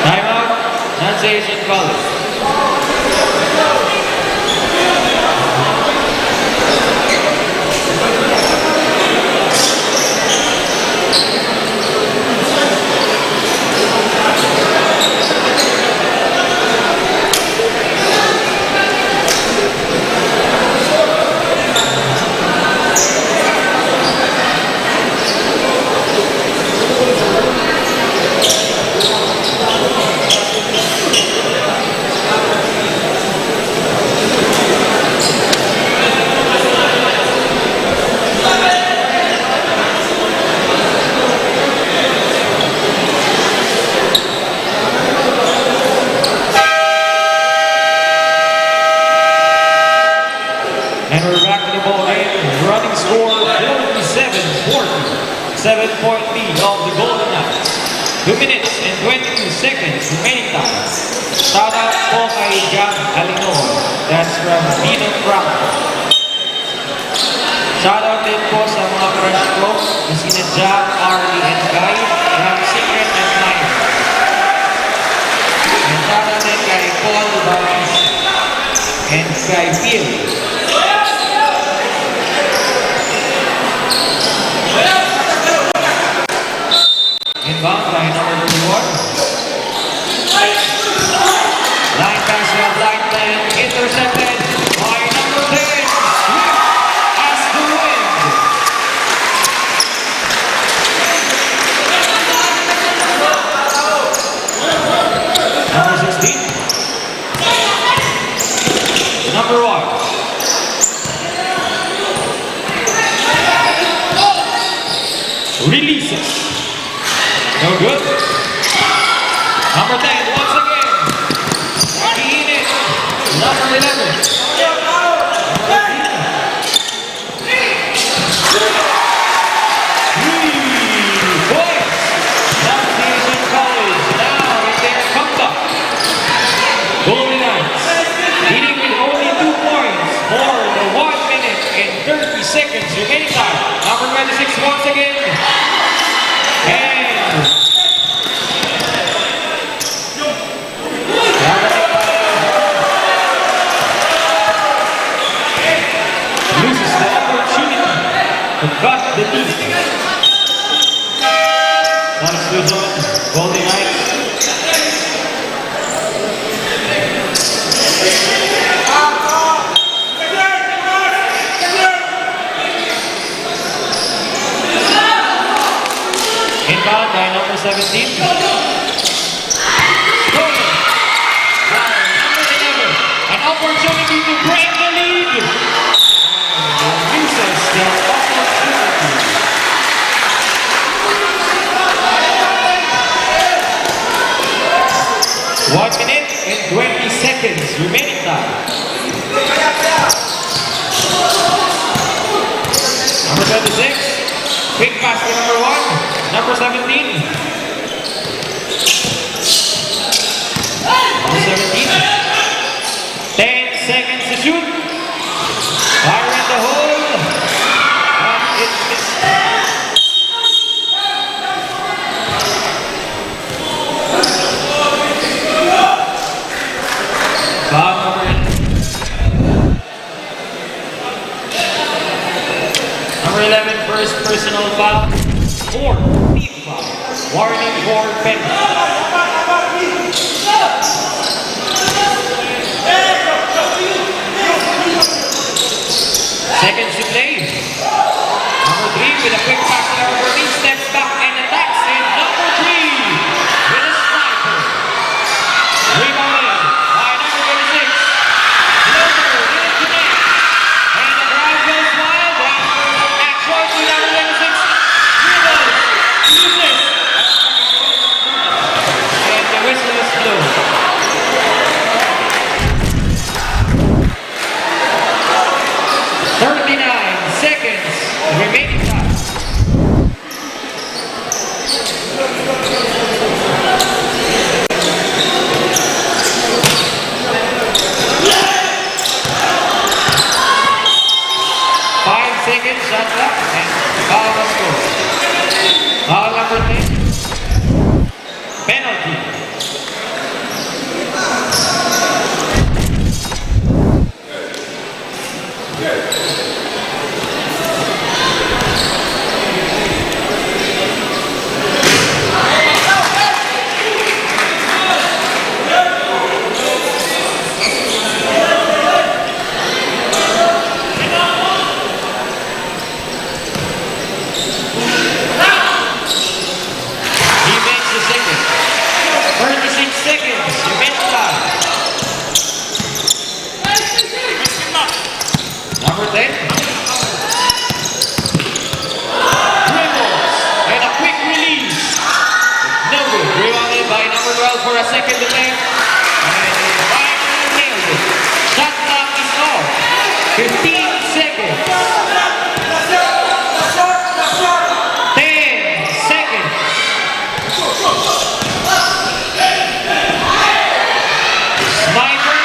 F: Timeout, Sensation College. And we're back to the ball game. Running score 47-40. 7-point lead of the Golden Knights. 2 minutes and 22 seconds remaining time. Shout out po kay John Alino. That's from Dino Frank. Shout out din po sa mga crush ko na sina Jack, Arlie, and Guy from Secret Admirer. And shout out din kay Paul Bautista and kay Phil. Inbound by number 31. Line pass from line plan, intercepted by number 10. Swift as the wind. Number 16. Number 1. Releases. No good. Number 10, once again. Backy in it. Number 11. Golden Knights leading with only 2 points for the 1 minute and 30 seconds remaining time. Number 26 once again. And loses the opportunity to cut the lead. Once to zone, Golden Knights. Inbound by number 17. Golden by number 11. And opportunity to break the lead. And uses the opportunity. 1 minute and 20 seconds remaining time. Number 26, quick pass to number 1, number 17. Number 17, 10 seconds to shoot. Fire in the hole. But it's foul number 11, first personal foul, 4 team foul, warning for penalty. Seconds to play. Number 3 with a quick pass to number 14, steps back and attacks, and number 3 with a sniper. Rebounded by number 26. Floater didn't connect. And the crowd goes wild after action to number 26. Dribbles, uses. And the whistle is blown. 39 seconds remaining time. Shot clock and foul was scored. Foul number 10. Penalty. Number 10. Dribbles and a quick release. No good. Rebounded by number 12 for a second attempt. And finally nailed it. Shot clock is off. 15 seconds. 10 seconds. Sniper.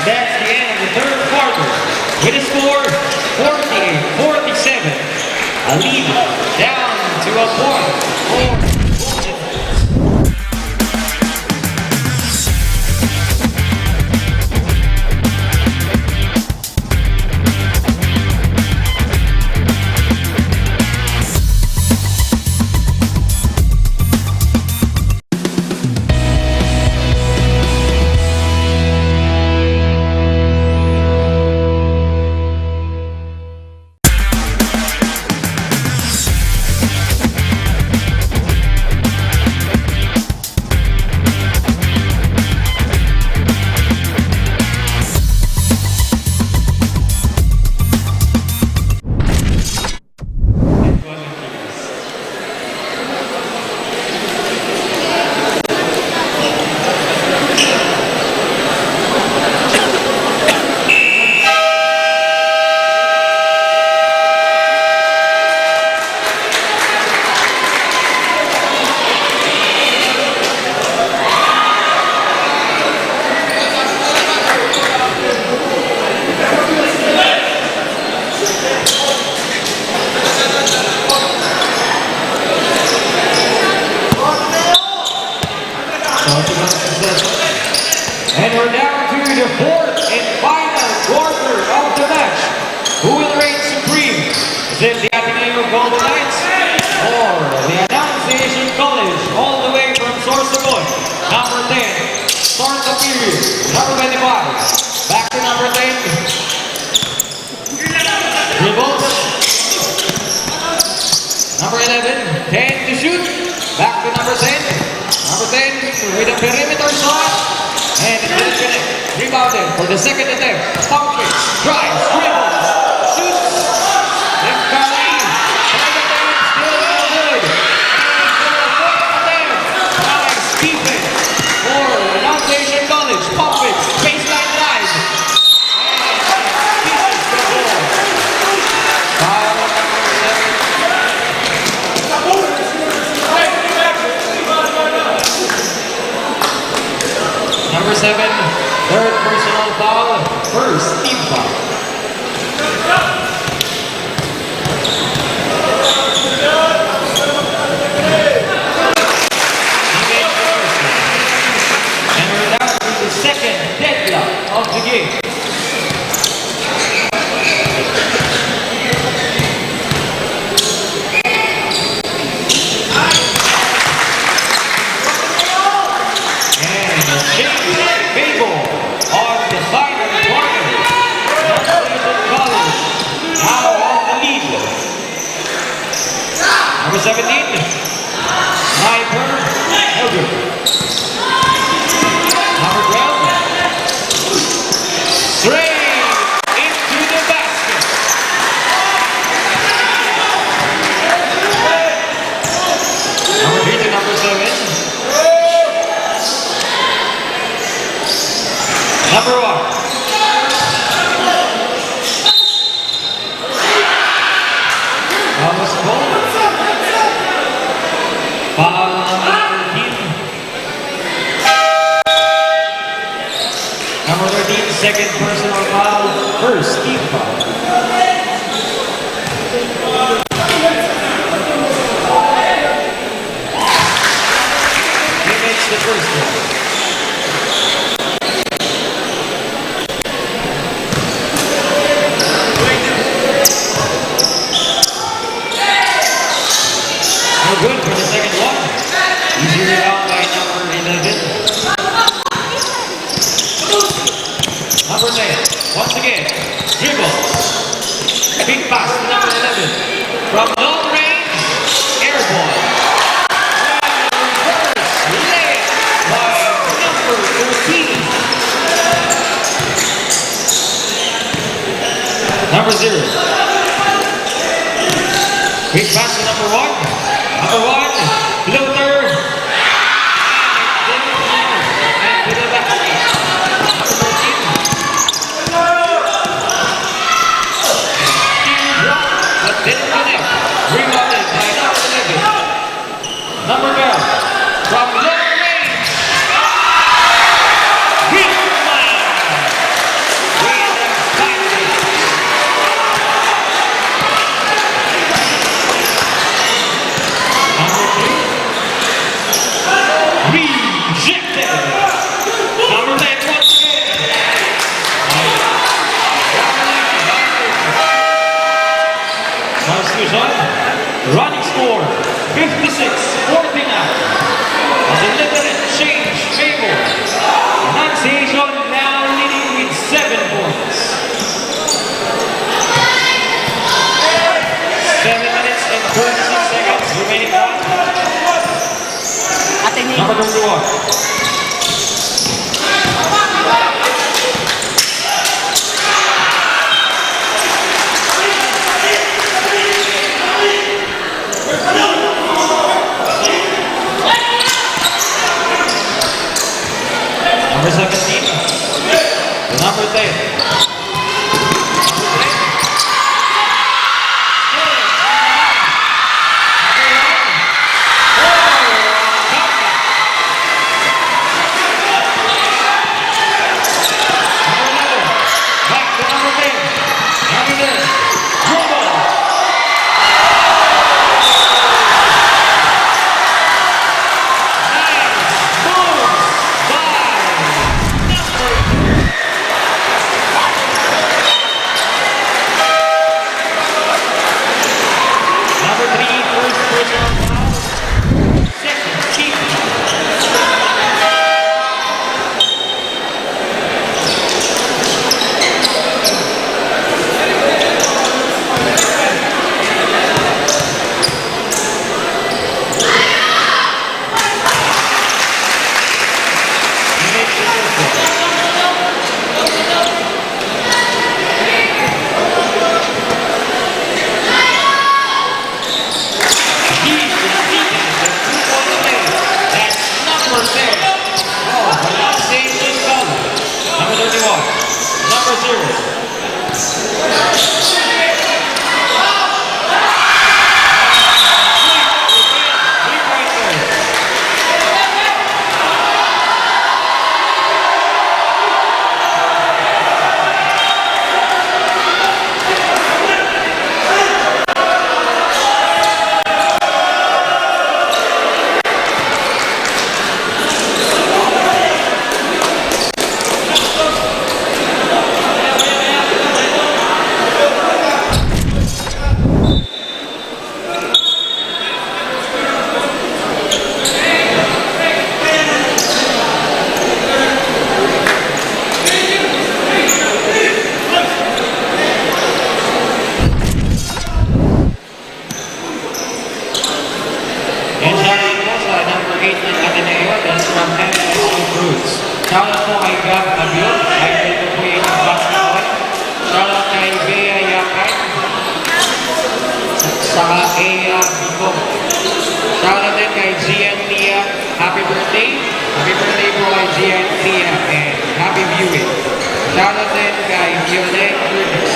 F: That's the end of the third quarter. With a score 48-47. A lead down to a point for Golden. And we're down to the fourth and final quarter of the match. Who will reign supreme? Is it the ADNU Golden Knights or the Annunciation College all the way from Sorsogon? Number 10, start the period. Number 25, back to number 10. Dribbles. Number 11, 10 to number 10. Number 10 with a perimeter shot. And it didn't connect. Rebounded for the second attempt. Pump fakes, drives, dribbles, shoots. Left Kali. Third attempt, still no good. And for the fourth attempt, Alex Stephen for North Asian College. Pump fakes, baseline drive. And pieces the ball. Foul on number 7. Number 7, third personal foul, first team foul. He makes the first one. And we're down to the second deadlock of the game. Bicol on the final quarter. Numerical College now on the lead. Number 17, Sniper, no good. Number 12, straight into the basket. Number 3 to number 7. Number 1. Thomas Cole. Foul number 13. Number 13, second personal foul, first team foul. He makes the first one. Good for the second one. Easy rebound by number 11. Number 10, once again, dribble. Big pass to number 11. From long range, airborne. And reverse layup by number 13. Number 0. Big pass to number 1. Number 1, floater, and to the basket. Number 13, but didn't connect. Rebounded by number 11. Number 12, from long range, Bicol with a basket. Number 2, rejected. Number 10, once again. Substitution. Running score 56-49. As a limited change favor. Pronunciation now leading with 7 points. 7 minutes and 36 seconds remaining time. Number 21. Number 17. Number 10. And shoutout po sa number 8 ng Ateneo, that's from MSO Fruits. Shoutout po kay Gab Abion, ay dito po yung basketball. Shoutout kay Bea Yakan, saka Ea Bicol. Shoutout din kay Gian Tia, happy birthday. Happy birthday po kay Gian Tia and happy viewing. Shoutout din kay Violet Curtis.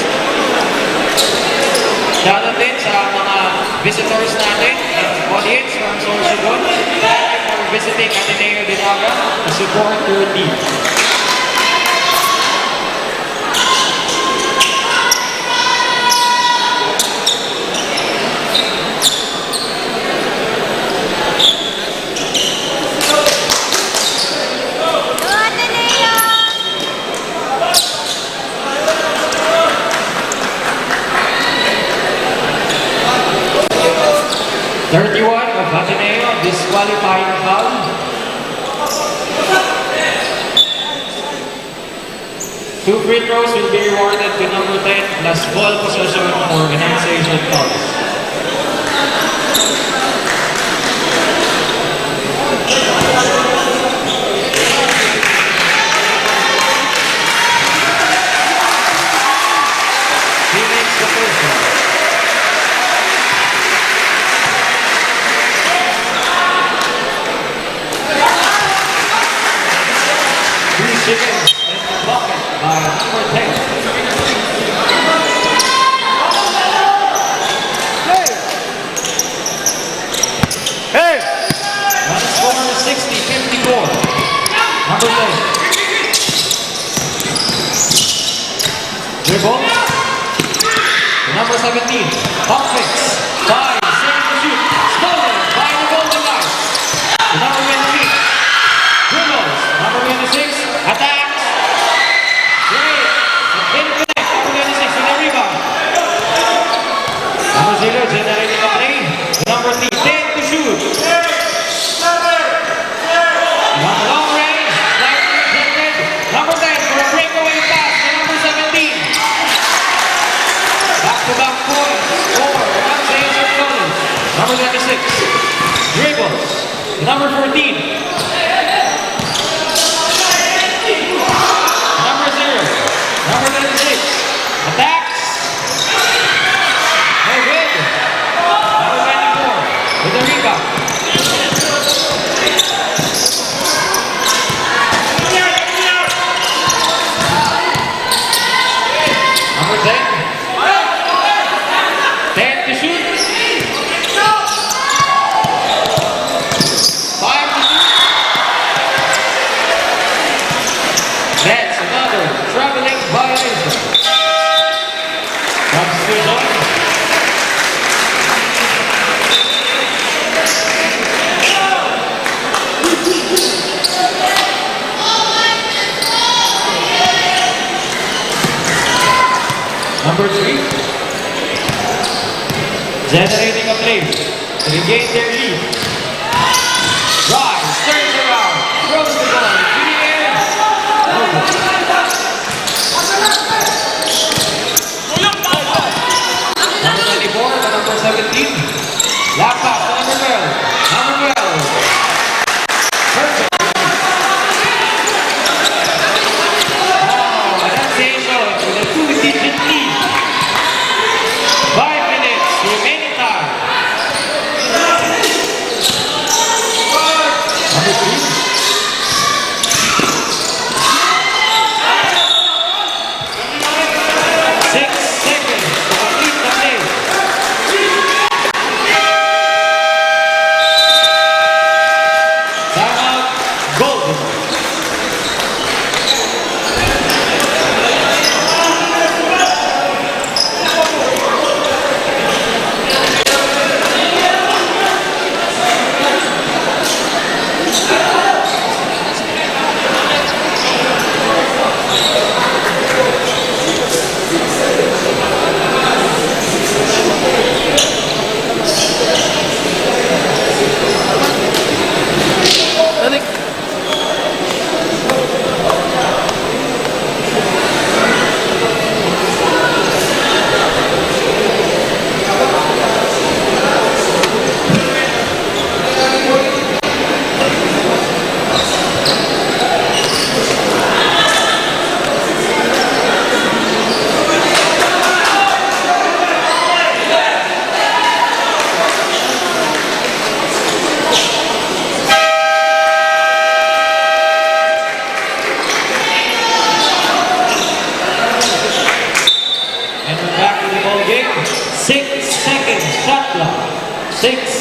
F: Shoutout din sa mga visitors natin and audience from Sorsogon. Thank you for visiting Ateneo Dinaga to support your team. Of Ateneo, disqualifying foul. Two free throws will be rewarded to number 10 plus ball possession for enunciation fouls. He makes the first one. Chickens in the bucket by number 10.
D: Hey!
F: Run score 60-54. Number 10. Dribble. Number 17. Pump fakes. 5 seconds to shoot. Stolen by the Golden Knights. Number 23. Dribbles. Number 26. Attacks! Great! Didn't connect. Number 26 with a rebound. Number 0 generating a play. Number 3, 10 to shoot. One long range. Slightly rejected. Number 10 for a breakaway pass to number 17. Back-to-back points for Enunciation College. Number 26. Dribbles. Number 14. Number 36, attacks. No good. Number 24, with a rebound. Number 10, 10 to shoot. 5 to shoot. That's another traveling violation. Substitution. Number 3. Generating a play to regain their lead. Drives, turns around, throws the ball into the air. Number 24 to number 17. Lap pass to number 12. Number 12. Perfect. Oh, Enunciation with a 2-digit lead. 5 minutes remaining time. Number 3.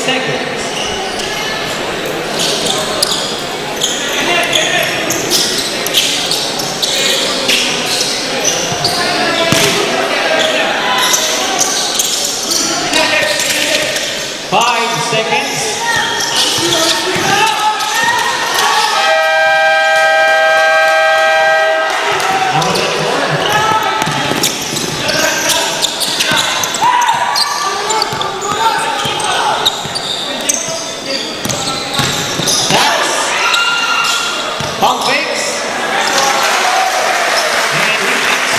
F: seconds. Pump fakes. And he makes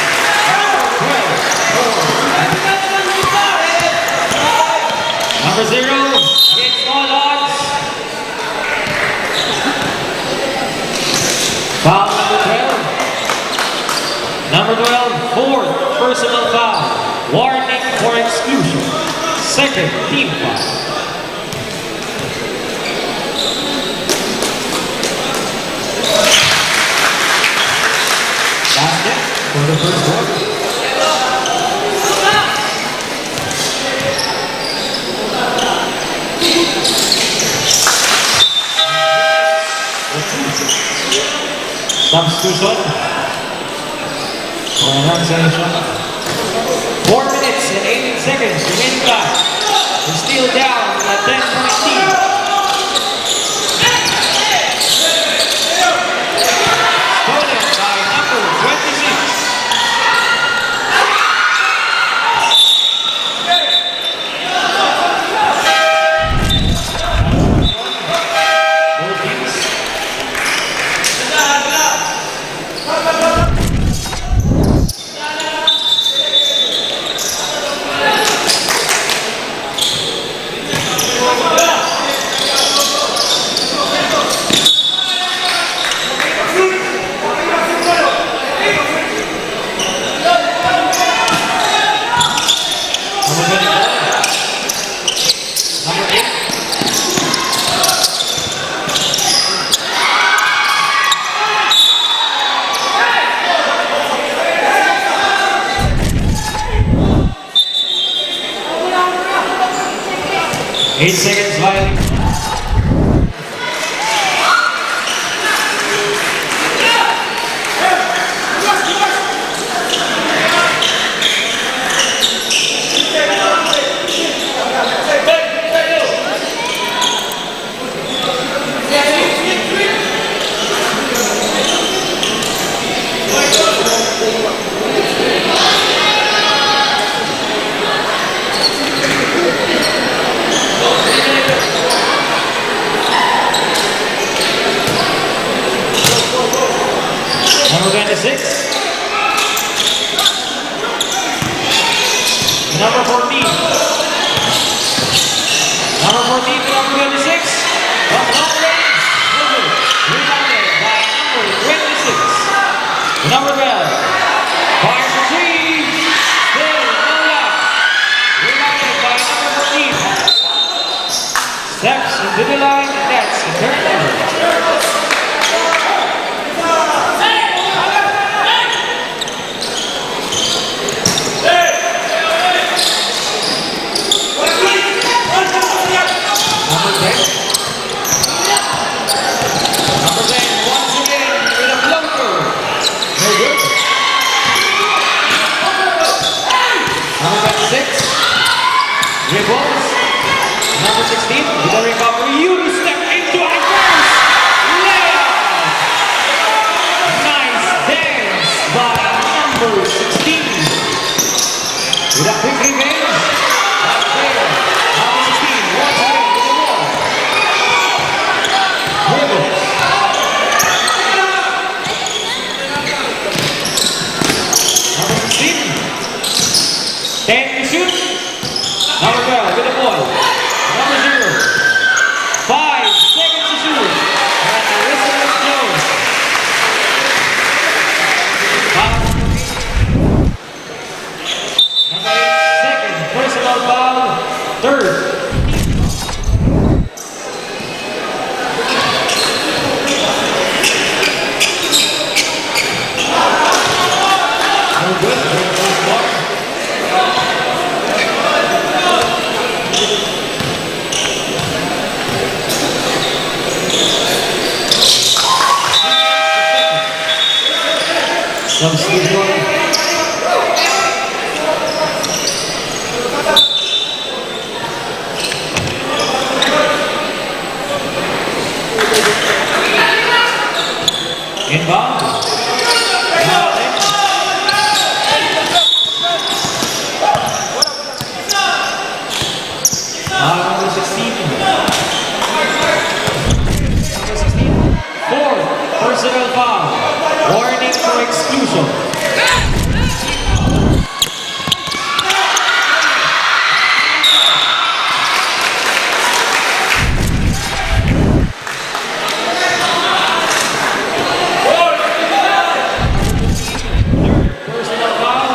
F: number 0 against all odds. Foul number 12. Number 12, fourth personal foul. Warning for exclusion. Second team foul. Basket for the first quarter. Substitution. 4 minutes and 18 seconds remaining time. We're still down at 10-point lead. Stolen by number 26. Both teams. 8 seconds violation. Number 26. Number 14. Number 14 to number 26. From long range. Rebounded by number 26. Number 12. Fires for 3. Still no luck. Rebounded by number 14. Steps into the line, and that's the turnover. Number 10, once again, with a floater. No good. Number 26, dribbles. Number 16, with a recovery, you step into a reverse layup. Nice dance by number 16. With a quick revenge. That player, number 16, once again with the ball. Dribbles. Number 16. 10 to shoot. Number 12 with the ball. Number 0. Substitution. Inbound. Number 16. Number 16. Fourth personal foul. Warning for exclusion. Personal foul.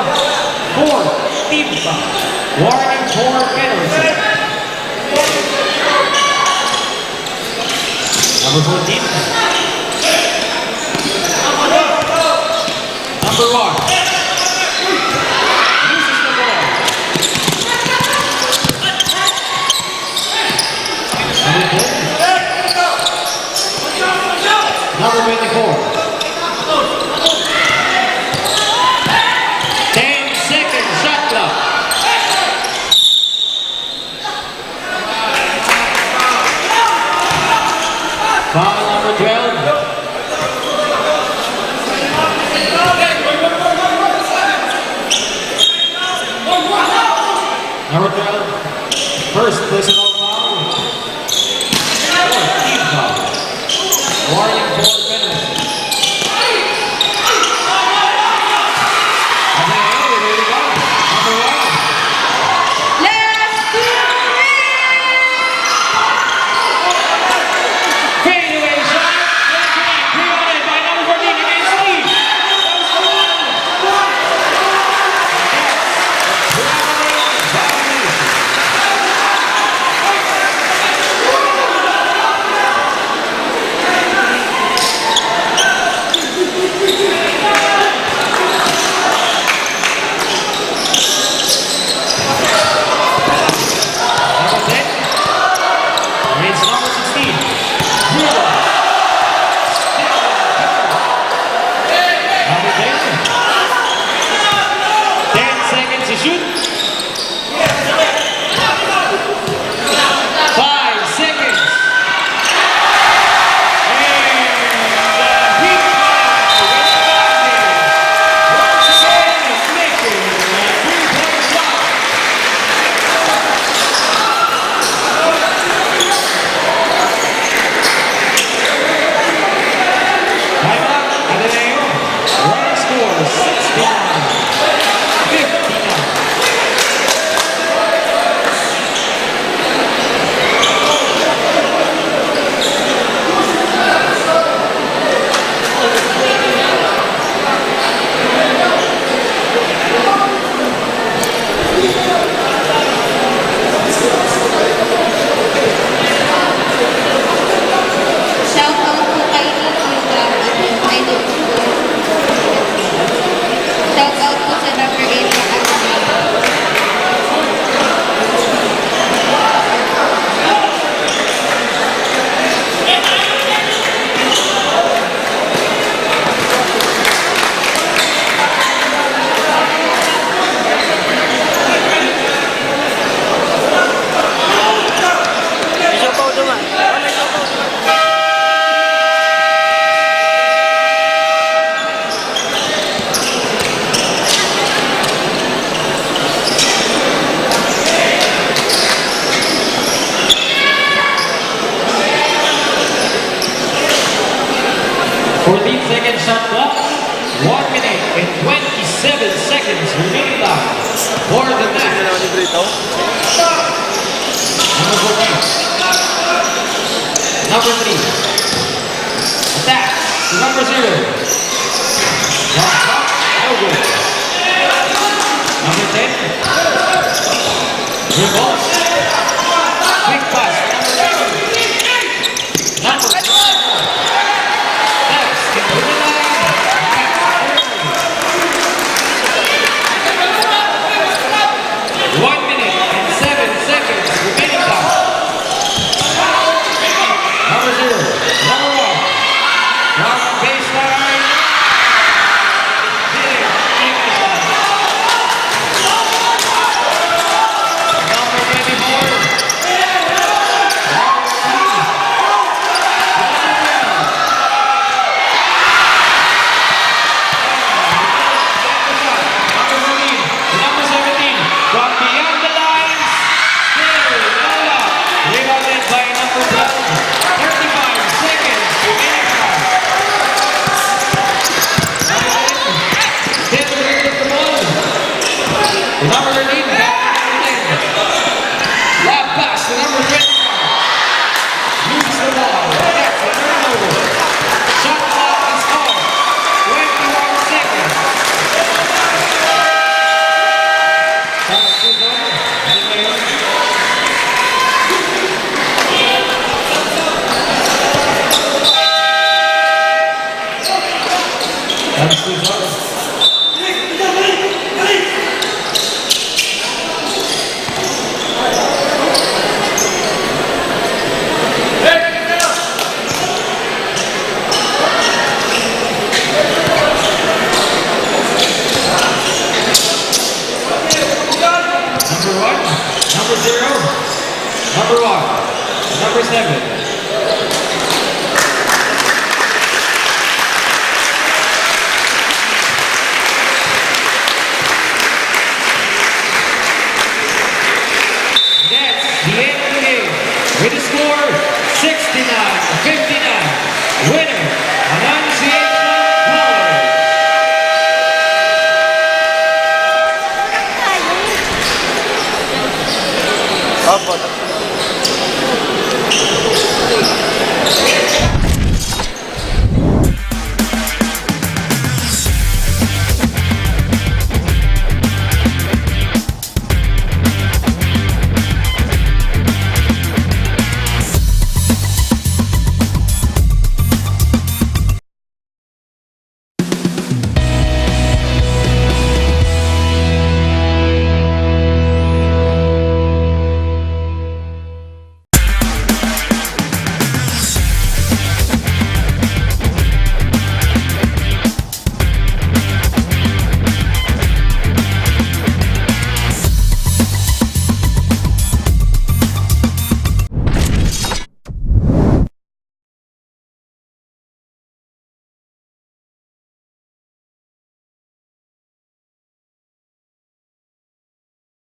F: Fourth team foul. Warning for penalty. Number 14. Number 1. Uses the ball. Number 24. 10 seconds shot clock. Foul number 12. Number 12. First personal foul. Fourth team foul. Warning for penalty. Second shot clock. 1 minute and 27 seconds remaining left for the match. Number 14. Number 3. Attack to number 0. No good. Number 10. Dribble. Quick pass. Number 11. Number 1. Baseline. Next is up. Number 1, number 0, number 1, number 7.